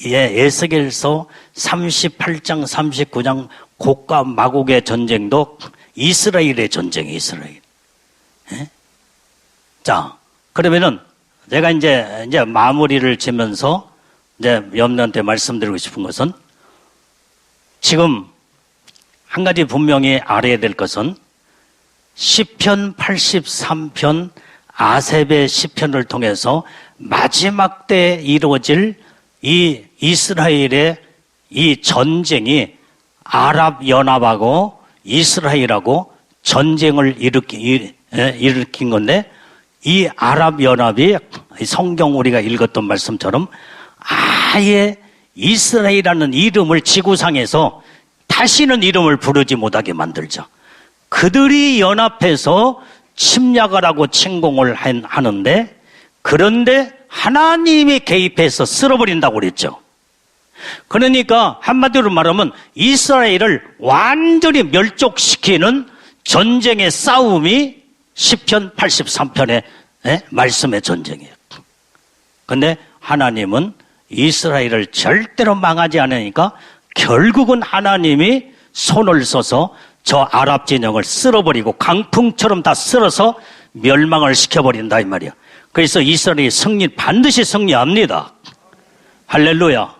에스겔서 38장 39장 곡과 마곡의 전쟁도 이스라엘의 전쟁이 이스라엘. 자, 그러면은 제가 이제 마무리를 지면서 이제 여러분들한테 말씀드리고 싶은 것은, 지금 한 가지 분명히 알아야 될 것은 시편 83편 아셉의 시편을 통해서 마지막 때 이루어질 이 이스라엘의 이 전쟁이 아랍 연합하고 이스라엘하고 전쟁을 일으킨 건데, 이 아랍 연합이 성경 우리가 읽었던 말씀처럼 아예 이스라엘이라는 이름을 지구상에서 다시는 이름을 부르지 못하게 만들자. 그들이 연합해서 침략을 하고 침공을 하는데, 그런데 하나님이 개입해서 쓸어버린다고 그랬죠. 그러니까 한마디로 말하면 이스라엘을 완전히 멸족시키는 전쟁의 싸움이 시편 83편의 말씀의 전쟁이에요. 그런데 하나님은 이스라엘을 절대로 망하지 않으니까 결국은 하나님이 손을 써서 저 아랍 진영을 쓸어버리고 강풍처럼 다 쓸어서 멸망을 시켜버린다 이 말이야. 그래서 이스라엘이 반드시 승리합니다. 할렐루야.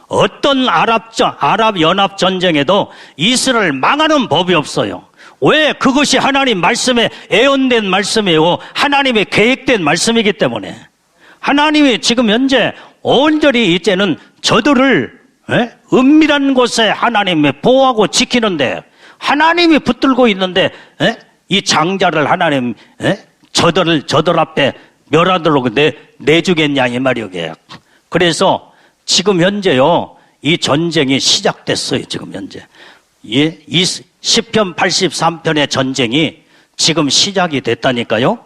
어떤 아랍 연합 전쟁에도 이스라엘 망하는 법이 없어요. 왜? 그것이 하나님 말씀에 애언된 말씀이고 하나님의 계획된 말씀이기 때문에. 하나님이 지금 현재 온전히 이제는 저들을 은밀한 곳에 하나님이 보호하고 지키는데, 하나님이 붙들고 있는데 이 장자를 하나님 저들 앞에 멸하도록 내주겠냐 이 말이에요. 그래서 지금 현재요, 이 전쟁이 시작됐어요. 지금 현재 이 시편 83편의 전쟁이 지금 시작이 됐다니까요.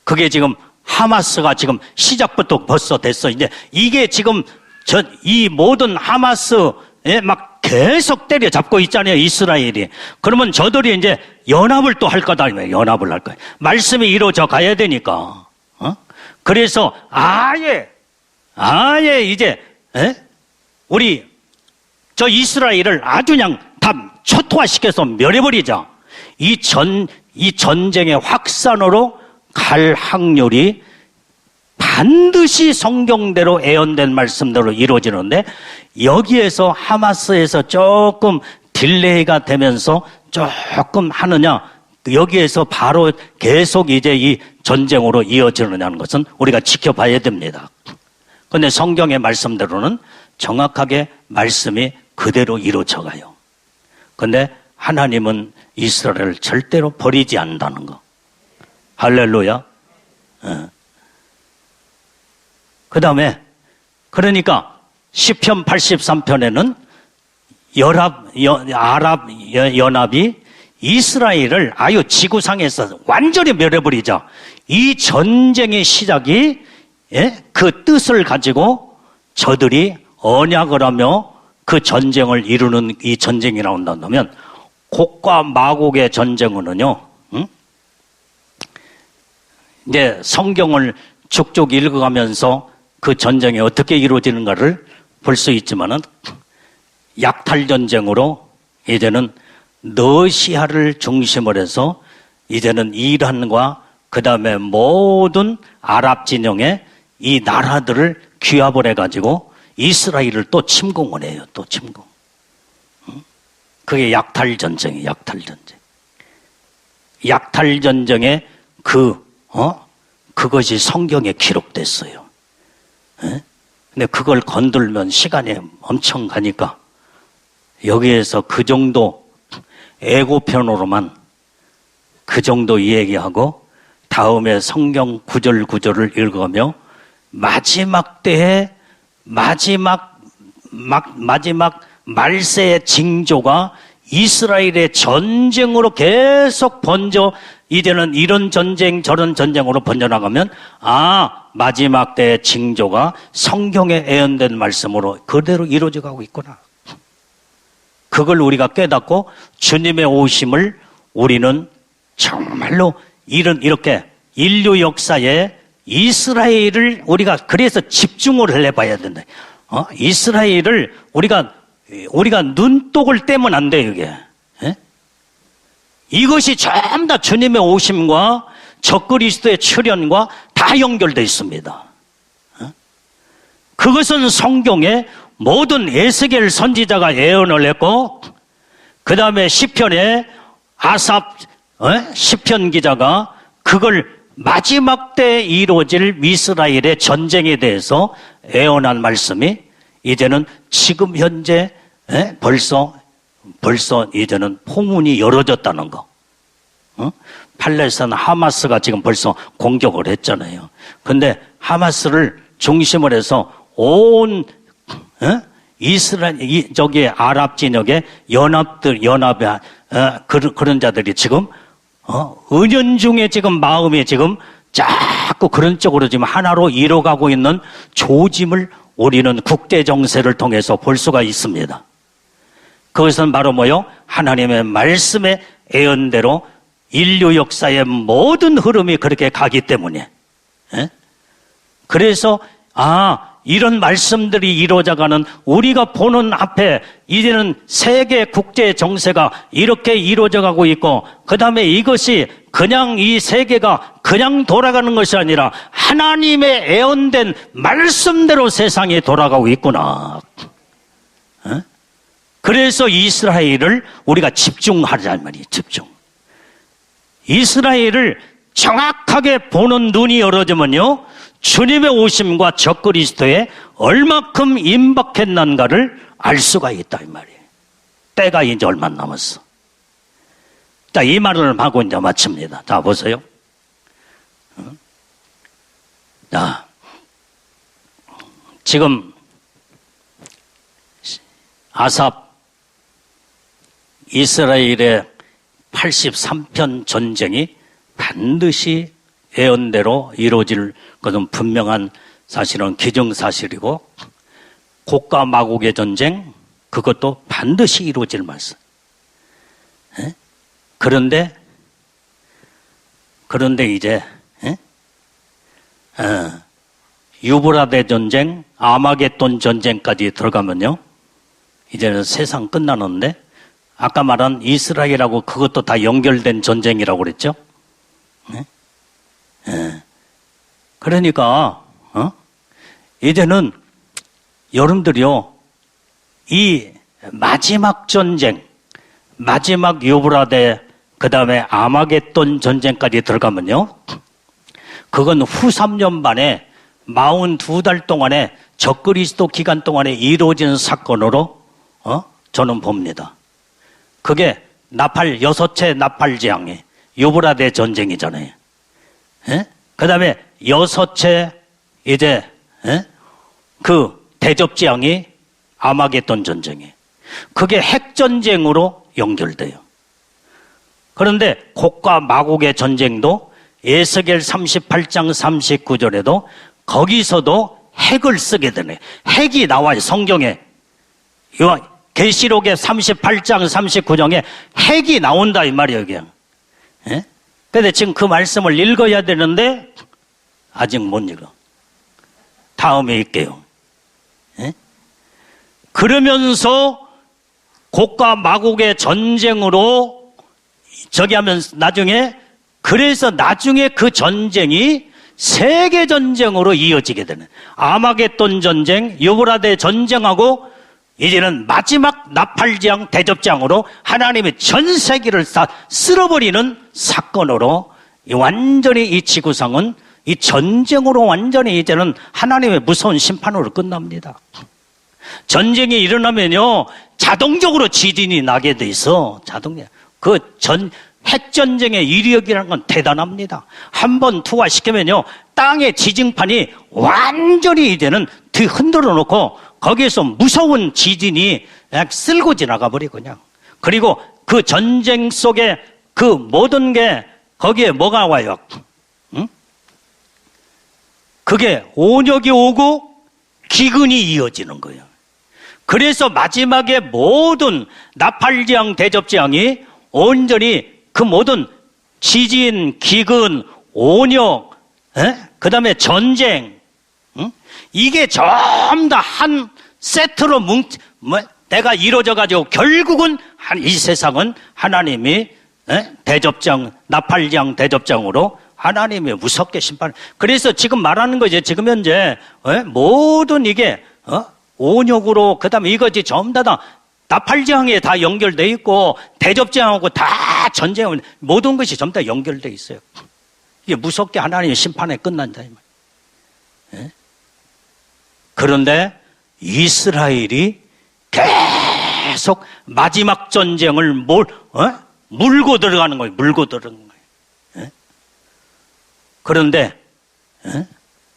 그게 지금 하마스가 지금 시작부터 벌써 됐어. 이제 이게 지금 이 모든 하마스에 막 계속 때려잡고 있잖아요, 이스라엘이. 그러면 저들이 이제 연합을 또 할 거다. 연합을 할 거예요. 말씀이 이루어져 가야 되니까. 그래서 아예 이제 우리 저 이스라엘을 아주 그냥 다 초토화시켜서 멸해버리자. 이 전쟁의 확산으로 갈 확률이 반드시 성경대로 애언된 말씀대로 이루어지는데, 여기에서 하마스에서 조금 딜레이가 되면서 조금 하느냐, 여기에서 바로 계속 이제 이 전쟁으로 이어지느냐는 것은 우리가 지켜봐야 됩니다. 그런데 성경의 말씀대로는 정확하게 말씀이 그대로 이루어져 가요. 그런데 하나님은 이스라엘을 절대로 버리지 않는다는 거. 할렐루야. 그 다음에 그러니까 시편 83편에는 아랍 연합이 이스라엘을 아유 지구상에서 완전히 멸해버리자. 이 전쟁의 시작이 그 뜻을 가지고 저들이 언약을 하며 그 전쟁을 이루는 이 전쟁이 나온다면, 곡과 마곡의 전쟁은요, 이제 성경을 쭉쭉 읽어가면서 그 전쟁이 어떻게 이루어지는가를 볼 수 있지만은, 약탈 전쟁으로 이제는 러시아를 중심으로 해서 이제는 이란과 그 다음에 모든 아랍 진영의 이 나라들을 규합을 해가지고 이스라엘을 또 침공을 해요. 또 침공. 그게 약탈 전쟁이에요. 약탈 전쟁. 약탈 전쟁의 그것이 성경에 기록됐어요. 근데 그걸 건들면 시간이 엄청 가니까 여기에서 그 정도 예고편으로만 그 정도 이야기하고, 다음에 성경 구절을 읽으며 마지막 때에 마지막 말세의 징조가 이스라엘의 전쟁으로 계속 번져, 이제는 이런 전쟁 저런 전쟁으로 번져나가면, 마지막 때의 징조가 성경에 예언된 말씀으로 그대로 이루어져 가고 있구나. 그걸 우리가 깨닫고 주님의 오심을 우리는 정말로 이렇게 인류 역사에 이스라엘을 우리가 그래서 집중을 해봐야 된다. 이스라엘을 우리가 눈독을 떼면 안 돼요, 이게. 이것이 전부 다 주님의 오심과 적그리스도의 출현과 다 연결되어 있습니다. 그것은 성경에 모든 에스겔 선지자가 예언을 했고, 그 다음에 시편에 시편 기자가 그걸 마지막 때 이루어질 이스라엘의 전쟁에 대해서 예언한 말씀이 이제는 지금 현재 벌써 이제는 포문이 열어졌다는 거. 팔레스타인 하마스가 지금 벌써 공격을 했잖아요. 근데 하마스를 중심으로 해서 온 이스라엘 저기 아랍 진영의 연합의 그런 자들이 지금 은연중에 지금 마음이 지금 자꾸 그런 쪽으로 지금 하나로 이뤄가고 있는 조짐을 우리는 국제 정세를 통해서 볼 수가 있습니다. 그것은 바로 뭐요? 하나님의 말씀의 예언대로 인류 역사의 모든 흐름이 그렇게 가기 때문에. 그래서 이런 말씀들이 이루어져가는 우리가 보는 앞에 이제는 세계 국제 정세가 이렇게 이루어져가고 있고, 그 다음에 이것이 그냥 이 세계가 그냥 돌아가는 것이 아니라 하나님의 예언된 말씀대로 세상이 돌아가고 있구나. 그래서 이스라엘을 우리가 집중하자는 말이에요. 집중. 이스라엘을 정확하게 보는 눈이 열어지면요, 주님의 오심과 적그리스도에 얼마큼 임박했는가를 알 수가 있다 이 말이에요. 때가 이제 얼마 안 남았어. 자, 이 말을 하고 이제 마칩니다. 자, 보세요. 자, 지금 아삽 이스라엘의 83편 전쟁이 반드시 예언대로 이루어질 것은 분명한 사실은 기정사실이고, 곡과 마곡의 전쟁, 그것도 반드시 이루어질 말씀. 그런데 이제 유브라데 전쟁, 아마겟돈 전쟁까지 들어가면요, 이제는 세상 끝나는데, 아까 말한 이스라엘하고 그것도 다 연결된 전쟁이라고 그랬죠? 그러니까 이제는 여러분들이요, 이 마지막 전쟁, 마지막 유브라데, 그 다음에 아마겟돈 전쟁까지 들어가면요, 그건 후 3년 만에 42달 동안에 적그리스도 기간 동안에 이루어진 사건으로 저는 봅니다. 그게 여섯 채 나팔 재앙이 유브라데 전쟁이잖아요. 그 다음에 여섯 채 이제 그 대접 재앙이 아마겟돈 전쟁이, 그게 핵전쟁으로 연결돼요. 그런데 곡과 마곡의 전쟁도 에스겔 38장 39절에도 거기서도 핵을 쓰게 되네. 핵이 나와요, 성경에. 계시록의 38장 39장에 핵이 나온다 이 말이에요, 그냥. 근데 지금 그 말씀을 읽어야 되는데 아직 못 읽어. 다음에 읽게요. 그러면서 곡과 마곡의 전쟁으로 저기 하면 나중에, 그래서 나중에 그 전쟁이 세계 전쟁으로 이어지게 되는, 아마겟돈 전쟁, 유브라데 전쟁하고 이제는 마지막 나팔재앙, 대접재앙으로 하나님의 전 세계를 다 쓸어버리는 사건으로 완전히 이 지구상은 이 전쟁으로 완전히 이제는 하나님의 무서운 심판으로 끝납니다. 전쟁이 일어나면요, 자동적으로 지진이 나게 돼 있어. 핵전쟁의 이력이라는 건 대단합니다. 한번 투하시키면요, 땅의 지진판이 완전히 이제는 흔들어 놓고 거기에서 무서운 지진이 쓸고 지나가 버리고 그냥. 그리고 그 전쟁 속에 그 모든 게 거기에 뭐가 와요? 그게 온역이 오고 기근이 이어지는 거예요. 그래서 마지막에 모든 나팔재앙, 대접재앙이 온전히 그 모든 지진, 기근, 온역, 그 다음에 전쟁, 이게 전부 다 한 세트로 내가 이루어져가지고 결국은 이 세상은 하나님이 대접장, 나팔장, 대접장으로 하나님이 무섭게 심판. 그래서 지금 말하는 거죠. 지금 현재 모든 이게 온역으로, 그 다음에 이것이 전부 다 나팔장에 다 연결돼 있고 대접장하고 다 전쟁, 모든 것이 전부 다 연결돼 있어요. 이게 무섭게 하나님의 심판에 끝난다 이 말이에요. 그런데 이스라엘이 계속 마지막 전쟁을 물고 들어가는 거예요. 물고 들어가는 거예요. 예?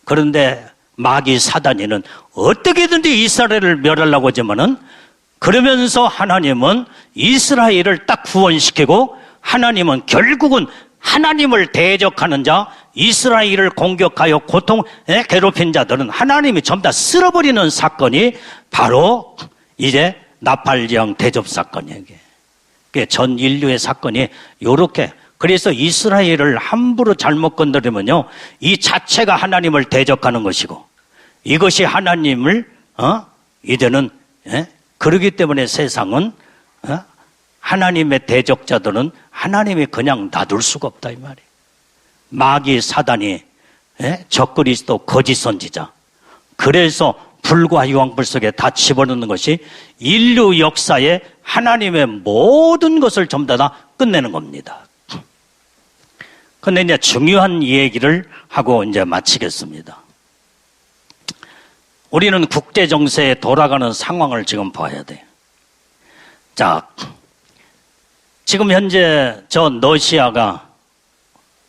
그런데 마귀 사단이는 어떻게든지 이스라엘을 멸하려고 하지만은, 그러면서 하나님은 이스라엘을 딱 구원시키고, 하나님은 결국은 하나님을 대적하는 자, 이스라엘을 공격하여 괴롭힌 자들은 하나님이 전부 다 쓸어버리는 사건이 바로 이제 나팔지향 대접 사건이에요. 전 인류의 사건이 요렇게. 그래서 이스라엘을 함부로 잘못 건드리면요, 이 자체가 하나님을 대적하는 것이고, 이것이 하나님을 이제는 그러기 때문에 세상은 하나님의 대적자들은 하나님이 그냥 놔둘 수가 없다 이 말이에요. 마귀 사단이 적그리스도 거짓 선지자, 그래서 불과 유황불 속에 다 집어넣는 것이 인류 역사에 하나님의 모든 것을 전부 다 끝내는 겁니다. 그런데 이제 중요한 얘기를 하고 이제 마치겠습니다. 우리는 국제 정세에 돌아가는 상황을 지금 봐야 돼요. 자, 지금 현재 저 러시아가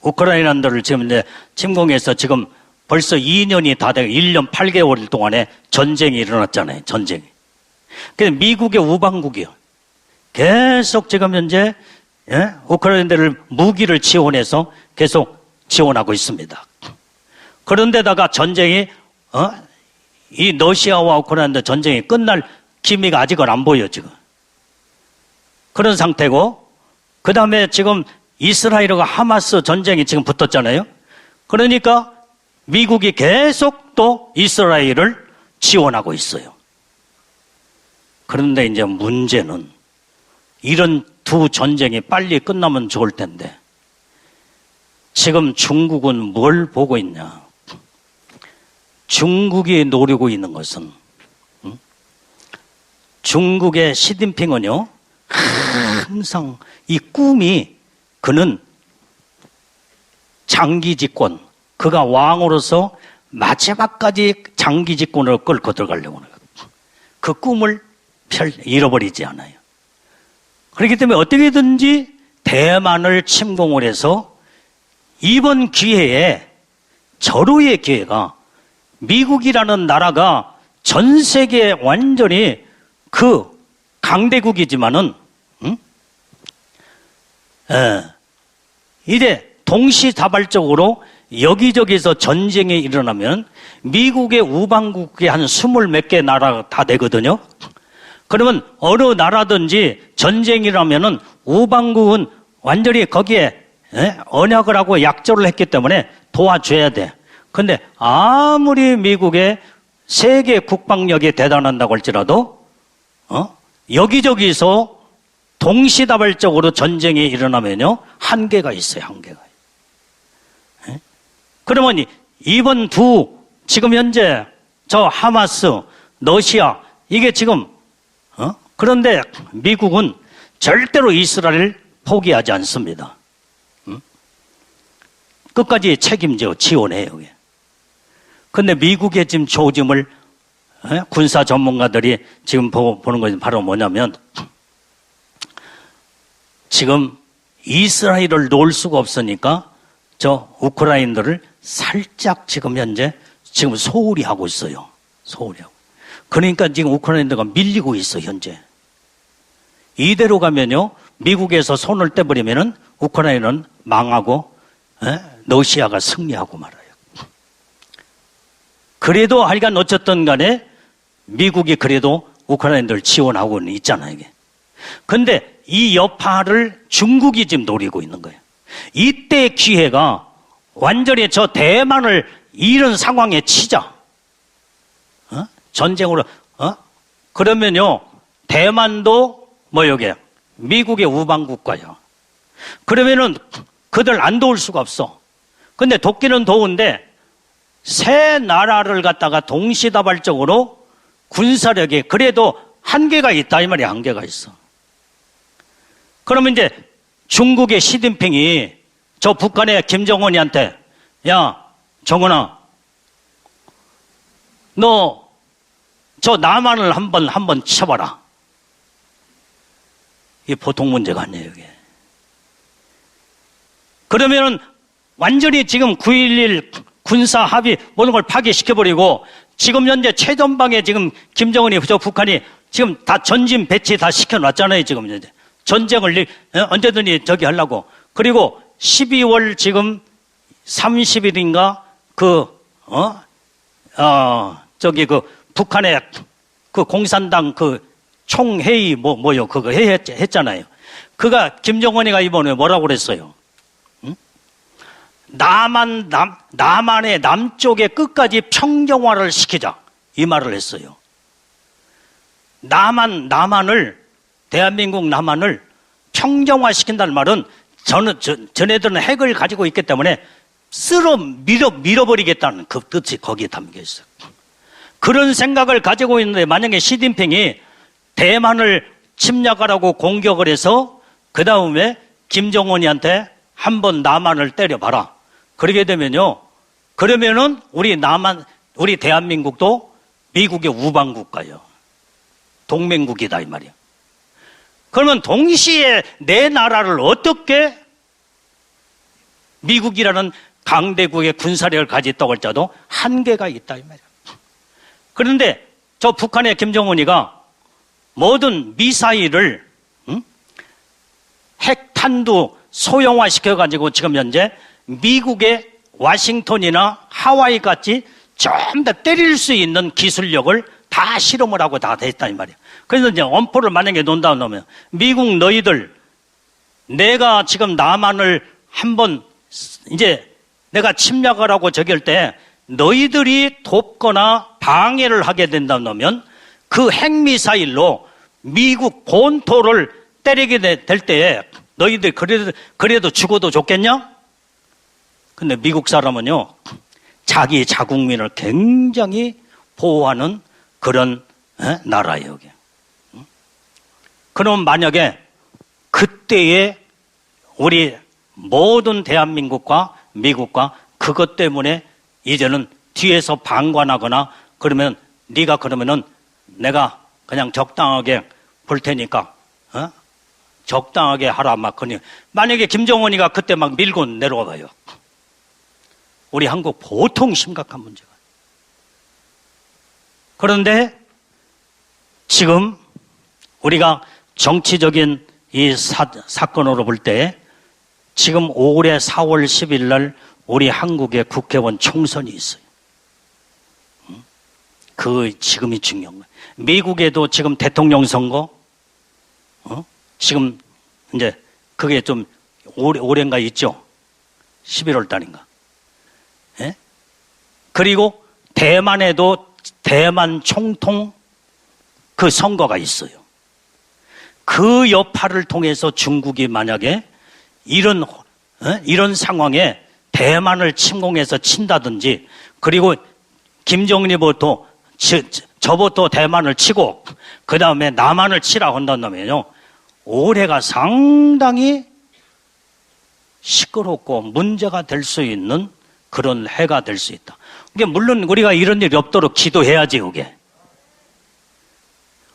우크라이나들을 지금 이제 침공해서 지금 벌써 2년이 다 되고 1년 8개월 동안에 전쟁이 일어났잖아요. 전쟁이. 근데 미국의 우방국이요. 계속 지금 현재 우크라이나를 무기를 지원해서 계속 지원하고 있습니다. 그런데다가 전쟁이 이 러시아와 우크라이나 전쟁이 끝날 기미가 아직은 안 보여 지금. 그런 상태고, 그 다음에 지금 이스라엘과 하마스 전쟁이 지금 붙었잖아요. 그러니까 미국이 계속 또 이스라엘을 지원하고 있어요. 그런데 이제 문제는 이런 두 전쟁이 빨리 끝나면 좋을 텐데, 지금 중국은 뭘 보고 있냐? 중국이 노리고 있는 것은, 중국의 시진핑은요, 항상 이 꿈이, 그는 장기 집권, 그가 왕으로서 마지막까지 장기 집권을 끌고 들어가려고 하는 거예요. 그 꿈을 잃어버리지 않아요. 그렇기 때문에 어떻게든지 대만을 침공을 해서 이번 기회에, 절호의 기회가, 미국이라는 나라가 전 세계에 완전히 그 강대국이지만은, 이제 동시다발적으로 여기저기서 전쟁이 일어나면 미국의 우방국이 한 20 몇 개 나라가 다 되거든요. 그러면 어느 나라든지 전쟁이라면은 우방국은 완전히 거기에 언약을 하고 약조를 했기 때문에 도와줘야 돼. 근데 아무리 미국의 세계 국방력이 대단한다고 할지라도 여기저기서 동시다발적으로 전쟁이 일어나면요, 한계가 있어요. 한계가. 그러면 이번 지금 현재 저 하마스, 러시아, 이게 지금 그런데 미국은 절대로 이스라엘을 포기하지 않습니다. 끝까지 책임져 지원해요. 그런데 미국의 지금 조짐을 군사 전문가들이 지금 보는 것이 바로 뭐냐면, 지금 이스라엘을 놓을 수가 없으니까 저 우크라이나를 살짝 지금 현재 지금 소홀히 하고 있어요. 소홀히 하고. 그러니까 지금 우크라이나가 밀리고 있어 현재. 이대로 가면요, 미국에서 손을 떼버리면은 우크라이나는 망하고 러시아가 승리하고 말아요. 그래도 하여간 어쨌든 간에 미국이 그래도 우크라이나를 지원하고는 있잖아요, 이게. 근데 이 여파를 중국이 지금 노리고 있는 거예요. 이때 기회가 완전히 저 대만을 이런 상황에 치자. 전쟁으로, 그러면요, 대만도 여기 미국의 우방국가요. 그러면은 그들 안 도울 수가 없어. 근데 돕기는 도운데 세 나라를 갖다가 동시다발적으로 군사력이 그래도 한계가 있다 이 말이야. 한계가 있어. 그러면 이제 중국의 시진핑이 저 북한의 김정은이한테, 야 정은아, 너 저 남한을 한번 쳐봐라. 이 보통 문제가 아니에요, 이게. 그러면은 완전히 지금 9.11 군사 합의 모든 걸 파괴시켜버리고 지금 현재 최전방에 지금 김정은이 저 북한이 지금 다 전진 배치 다 시켜놨잖아요, 지금 현재. 전쟁을 언제든지 저기 하려고. 그리고 12월 지금 30일인가 저기 북한의 그 공산당 그 총회의 뭐요 그거 했잖아요. 그가 김정은이가 이번에 뭐라고 그랬어요? 응? 남한의 남쪽의 끝까지 평정화를 시키자 이 말을 했어요. 남한을 대한민국 남한을 평정화 시킨다는 말은 전애들은 핵을 가지고 있기 때문에 쓸어 밀어버리겠다는 그 뜻이 거기에 담겨 있어요. 그런 생각을 가지고 있는데 만약에 시진핑이 대만을 침략하라고 공격을 해서 그 다음에 김정은이한테 한번 남한을 때려봐라. 그러게 되면요. 그러면은 우리 대한민국도 미국의 우방국가예요. 동맹국이다 이 말이야. 그러면 동시에 내 나라를 어떻게 미국이라는 강대국의 군사력을 가졌다고 할지라도 한계가 있다 이 말이야. 그런데 저 북한의 김정은이가 모든 미사일을 핵탄두 소형화시켜가지고 지금 현재 미국의 워싱턴이나 하와이 같이 좀 더 때릴 수 있는 기술력을 다 실험을 하고 다 됐다 이 말이야. 그래서 이제 엄포를 만약에 놓는다 놓으면 미국 너희들 내가 지금 남한을 한번 이제 내가 침략을 하고 저기 할 때 너희들이 돕거나 방해를 하게 된다 놓으면 그 핵미사일로 미국 본토를 때리게 될 때에 너희들 그래도 죽어도 좋겠냐? 근데 미국 사람은요 자기 자국민을 굉장히 보호하는 그런 나라예요. 이게. 그럼 만약에 그때에 우리 모든 대한민국과 미국과 그것 때문에 이제는 뒤에서 방관하거나 그러면 네가 그러면은 내가 그냥 적당하게 볼 테니까 적당하게 하라 막 그니 만약에 김정은이가 그때 막 밀고 내려와 봐요. 우리 한국 보통 심각한 문제가. 그런데 지금 우리가 정치적인 이 사건으로 볼 때 지금 올해 4월 10일 날 우리 한국에 국회의원 총선이 있어요. 그 지금이 중요한 거예요. 미국에도 지금 대통령 선거 지금 이제 그게 좀 올해인가 있죠. 11월 달인가. 예? 그리고 대만에도 대만 총통 그 선거가 있어요. 그 여파를 통해서 중국이 만약에 이런 상황에 대만을 침공해서 친다든지 그리고 김정일부터 저부터 대만을 치고 그 다음에 남한을 치라 한다면요 올해가 상당히 시끄럽고 문제가 될 수 있는 그런 해가 될 수 있다. 이게 물론 우리가 이런 일이 없도록 기도해야지 이게.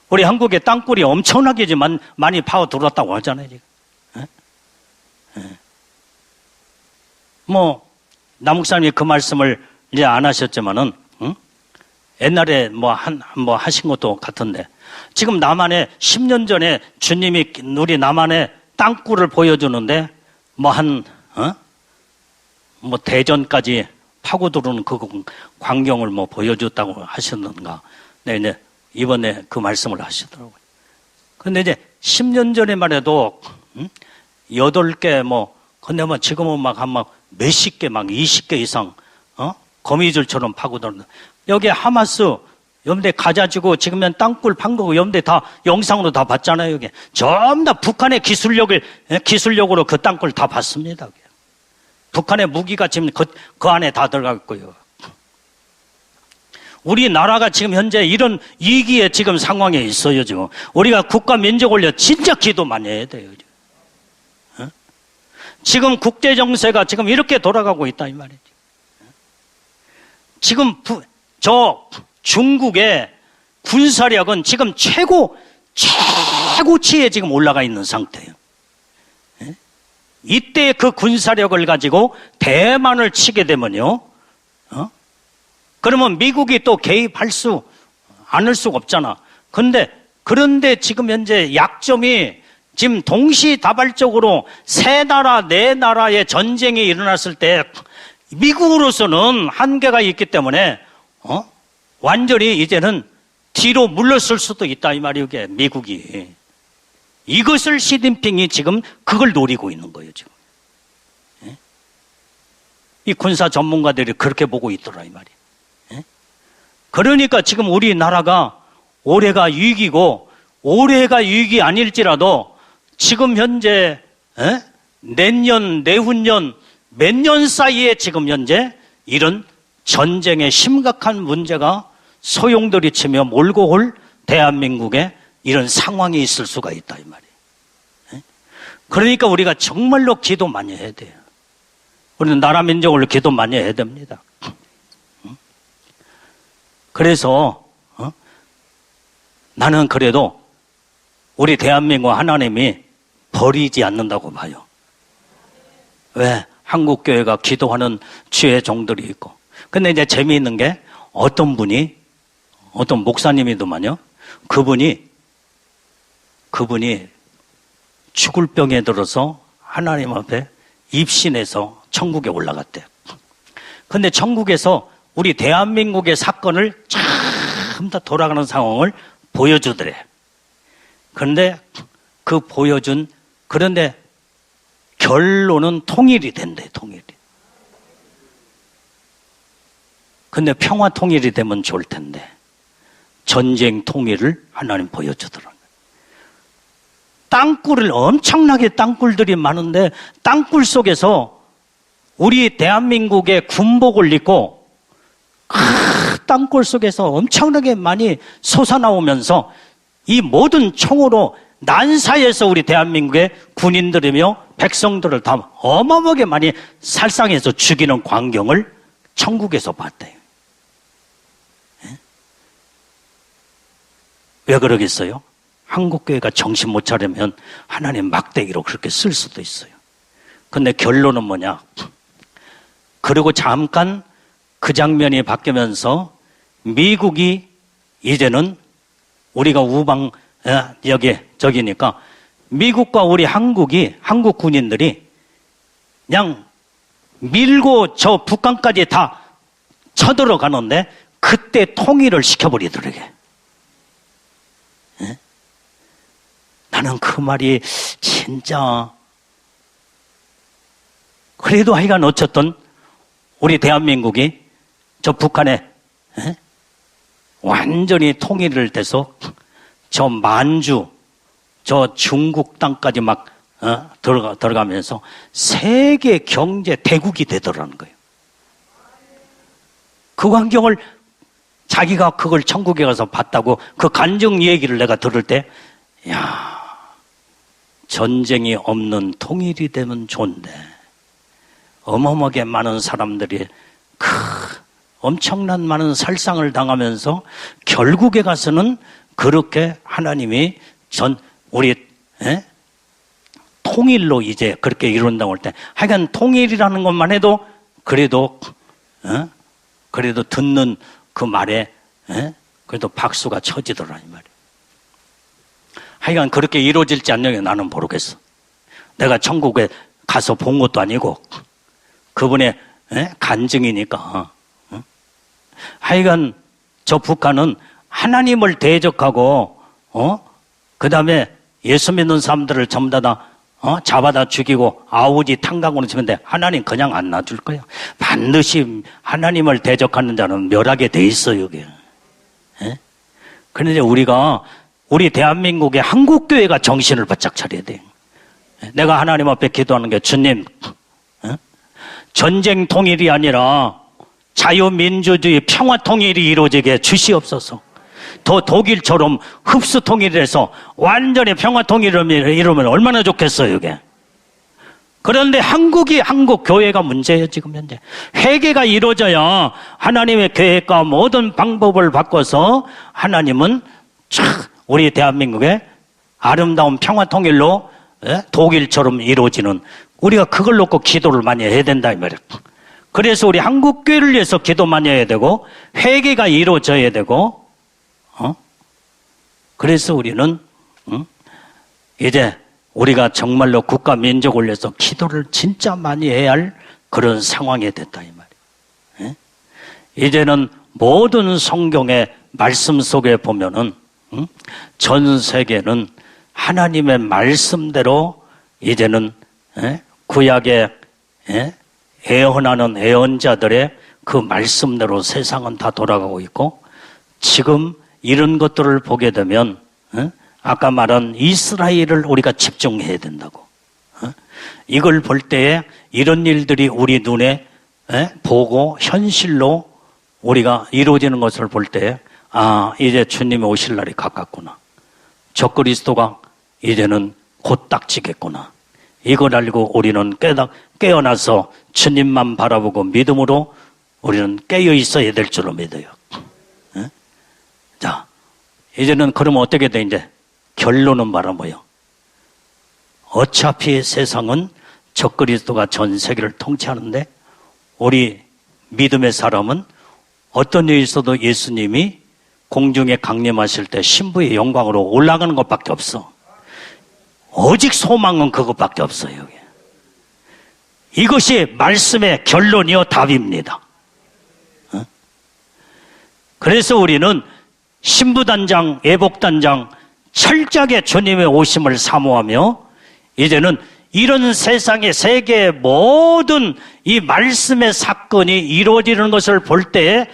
우리 한국의 땅굴이 엄청나게 많이 파고 들어왔다고 하잖아요 지금. 뭐 남욱사님이 그 말씀을 이제 안 하셨지만은 옛날에 하신 것도 같은데 지금 남한에 10년 전에 주님이 우리 남한의 땅굴을 보여주는데 대전까지 파고 들어오는 그 광경을 보여줬다고 하셨는가. 네, 이제 이번에 그 말씀을 하시더라고요. 근데 이제 10년 전에만 해도 8개 근데 지금은 몇십 개 20개 이상 거미줄처럼 파고 들어오는 여기 하마스 염대 가자지고 지금은 땅굴 판 거고 염대 다 영상으로 다 봤잖아요. 여기 전부 다 북한의 기술력으로 그 땅굴 다 봤습니다. 북한의 무기가 지금 그 안에 다 들어가 있고요. 우리나라가 지금 현재 이런 위기의 지금 상황에 있어요. 지금 우리가 국가 민족 올려 진짜 기도 많이 해야 돼요. 지금 국제 정세가 지금 이렇게 돌아가고 있다 이 말이지. 지금 저 중국의 군사력은 지금 최고 최고치에 지금 올라가 있는 상태예요. 예? 이때 그 군사력을 가지고 대만을 치게 되면요, 그러면 미국이 또 개입할 수 않을 수가 없잖아. 그런데 지금 현재 약점이 지금 동시다발적으로 세 나라, 네 나라의 전쟁이 일어났을 때 미국으로서는 한계가 있기 때문에 완전히 이제는 뒤로 물러설 수도 있다 이 말이에요. 이게 미국이. 이것을 시진핑이 지금 그걸 노리고 있는 거예요. 지금. 예? 이 군사 전문가들이 그렇게 보고 있더라 이 말이에요. 예? 그러니까 지금 우리나라가 올해가 위기고 올해가 위기 아닐지라도 지금 현재 내년, 내후년 몇 년 사이에 지금 현재 이런 전쟁의 심각한 문제가 소용돌이 치며 몰고 올 대한민국에 이런 상황이 있을 수가 있다 이 말이에요. 그러니까 우리가 정말로 기도 많이 해야 돼요. 우리는 나라 민족을 기도 많이 해야 됩니다. 그래서 나는 그래도 우리 대한민국 하나님이 버리지 않는다고 봐요. 왜? 한국교회가 기도하는 주의 종들이 있고. 근데 이제 재미있는 게 어떤 목사님이더만요. 그분이 죽을 병에 들어서 하나님 앞에 입신해서 천국에 올라갔대요. 근데 천국에서 우리 대한민국의 사건을 참 다 돌아가는 상황을 보여주더래. 그런데 그런데 결론은 통일이 된대, 통일이. 근데 평화 통일이 되면 좋을 텐데 전쟁 통일을 하나님 보여주더라고요. 엄청나게 땅굴들이 많은데 땅굴 속에서 우리 대한민국의 군복을 입고 땅굴 속에서 엄청나게 많이 솟아나오면서 이 모든 총으로 난사에서 우리 대한민국의 군인들이며 백성들을 다 어마어마하게 많이 살상해서 죽이는 광경을 천국에서 봤대요. 왜 그러겠어요? 한국교회가 정신 못 차리면 하나님 막대기로 그렇게 쓸 수도 있어요. 근데 결론은 뭐냐? 그리고 잠깐 그 장면이 바뀌면서 미국이 이제는 우리가 저기니까 미국과 우리 한국 군인들이 그냥 밀고 저 북한까지 다 쳐들어가는데 그때 통일을 시켜버리더라고요. 예? 나는 그 말이 진짜 그래도 하여간 어쨌든 우리 대한민국이 저 북한에 완전히 통일을 돼서 저 만주, 저 중국 땅까지 막 들어가면서 세계 경제 대국이 되더라는 거예요. 그 광경을 자기가 그걸 천국에 가서 봤다고 그 간증 얘기를 내가 들을 때, 야, 전쟁이 없는 통일이 되면 좋은데 어마어마하게 많은 사람들이 엄청난 많은 살상을 당하면서 결국에 가서는 그렇게 하나님이 우리 통일로 이제 그렇게 이룬다고 할 때 하여간 통일이라는 것만 해도 그래도 듣는 그 말에 그래도 박수가 쳐지더라 이 말이에요. 하여간 그렇게 이루어질지 않느냐 나는 모르겠어. 내가 천국에 가서 본 것도 아니고 그분의 간증이니까. 하여간 저 북한은 하나님을 대적하고 그 다음에 예수 믿는 사람들을 전부 다 잡아다 죽이고 아우지 탄광으로 치는데 하나님 그냥 안 놔줄 거예요. 반드시 하나님을 대적하는 자는 멸하게 돼 있어요 여기. 그런데 우리 대한민국의 한국교회가 정신을 바짝 차려야 돼요. 내가 하나님 앞에 기도하는 게 주님 전쟁 통일이 아니라 자유민주주의 평화 통일이 이루어지게 주시옵소서. 더 독일처럼 흡수 통일해서 완전히 평화 통일을 이루면 얼마나 좋겠어요 이게. 그런데 한국 교회가 문제예요 지금 현재. 회개가 이루어져야 하나님의 계획과 모든 방법을 바꿔서 하나님은 우리 대한민국에 아름다운 평화 통일로 독일처럼 이루어지는, 우리가 그걸 놓고 기도를 많이 해야 된다 이 말이에요. 그래서 우리 한국교회를 위해서 기도 많이 해야 되고 회개가 이루어져야 되고, 그래서 우리는 이제 우리가 정말로 국가 민족을 위해서 기도를 진짜 많이 해야 할 그런 상황이 됐다 이 말이에요. 이제는 모든 성경의 말씀 속에 보면은 전 세계는 하나님의 말씀대로 이제는 구약의 애언하는 애언자들의 그 말씀대로 세상은 다 돌아가고 있고, 지금 이런 것들을 보게 되면 아까 말한 이스라엘을 우리가 집중해야 된다고. 이걸 볼 때에 이런 일들이 우리 눈에 보고 현실로 우리가 이루어지는 것을 볼 때에 이제 주님이 오실 날이 가깝구나. 적그리스도가 이제는 곧 닥치겠구나. 이걸 알고 우리는 깨어나서 주님만 바라보고 믿음으로 우리는 깨어 있어야 될 줄로 믿어요. 자, 이제는 그러면 어떻게 돼? 이제 결론은 뭐요? 어차피 세상은 적그리스도가 전 세계를 통치하는데 우리 믿음의 사람은 어떤 일이 있어도 예수님이 공중에 강림하실 때 신부의 영광으로 올라가는 것밖에 없어. 오직 소망은 그것밖에 없어요. 이것이 말씀의 결론이요 답입니다. 그래서 우리는 신부단장, 예복단장 철저하게 주님의 오심을 사모하며, 이제는 이런 세상의 세계의 모든 이 말씀의 사건이 이루어지는 것을 볼 때에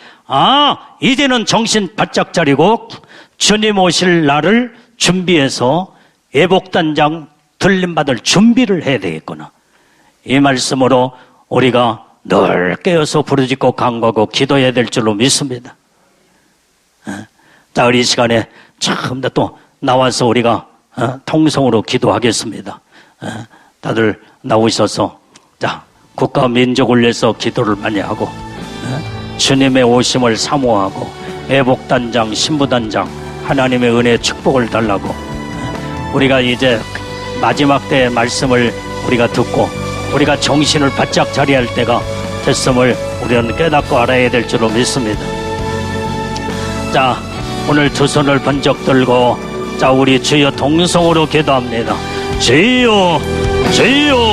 이제는 정신 바짝 차리고 주님 오실 날을 준비해서 예복단장 들림받을 준비를 해야 되겠구나. 이 말씀으로 우리가 늘 깨어서 부르짖고 간구하고 기도해야 될 줄로 믿습니다. 자, 우리 이 시간에 참 또 나와서 우리가 통성으로 기도하겠습니다. 다들 나오셔서 자, 국가 민족을 위해서 기도를 많이 하고 주님의 오심을 사모하고 예복단장, 신부단장 하나님의 은혜의 축복을 달라고, 우리가 이제 마지막 때의 말씀을 우리가 듣고 우리가 정신을 바짝 차려야 할 때가 됐음을 우리는 깨닫고 알아야 될 줄로 믿습니다. 자, 오늘 두 손을 번쩍 들고 자, 우리 주여 동성으로 기도합니다. 주여, 주여.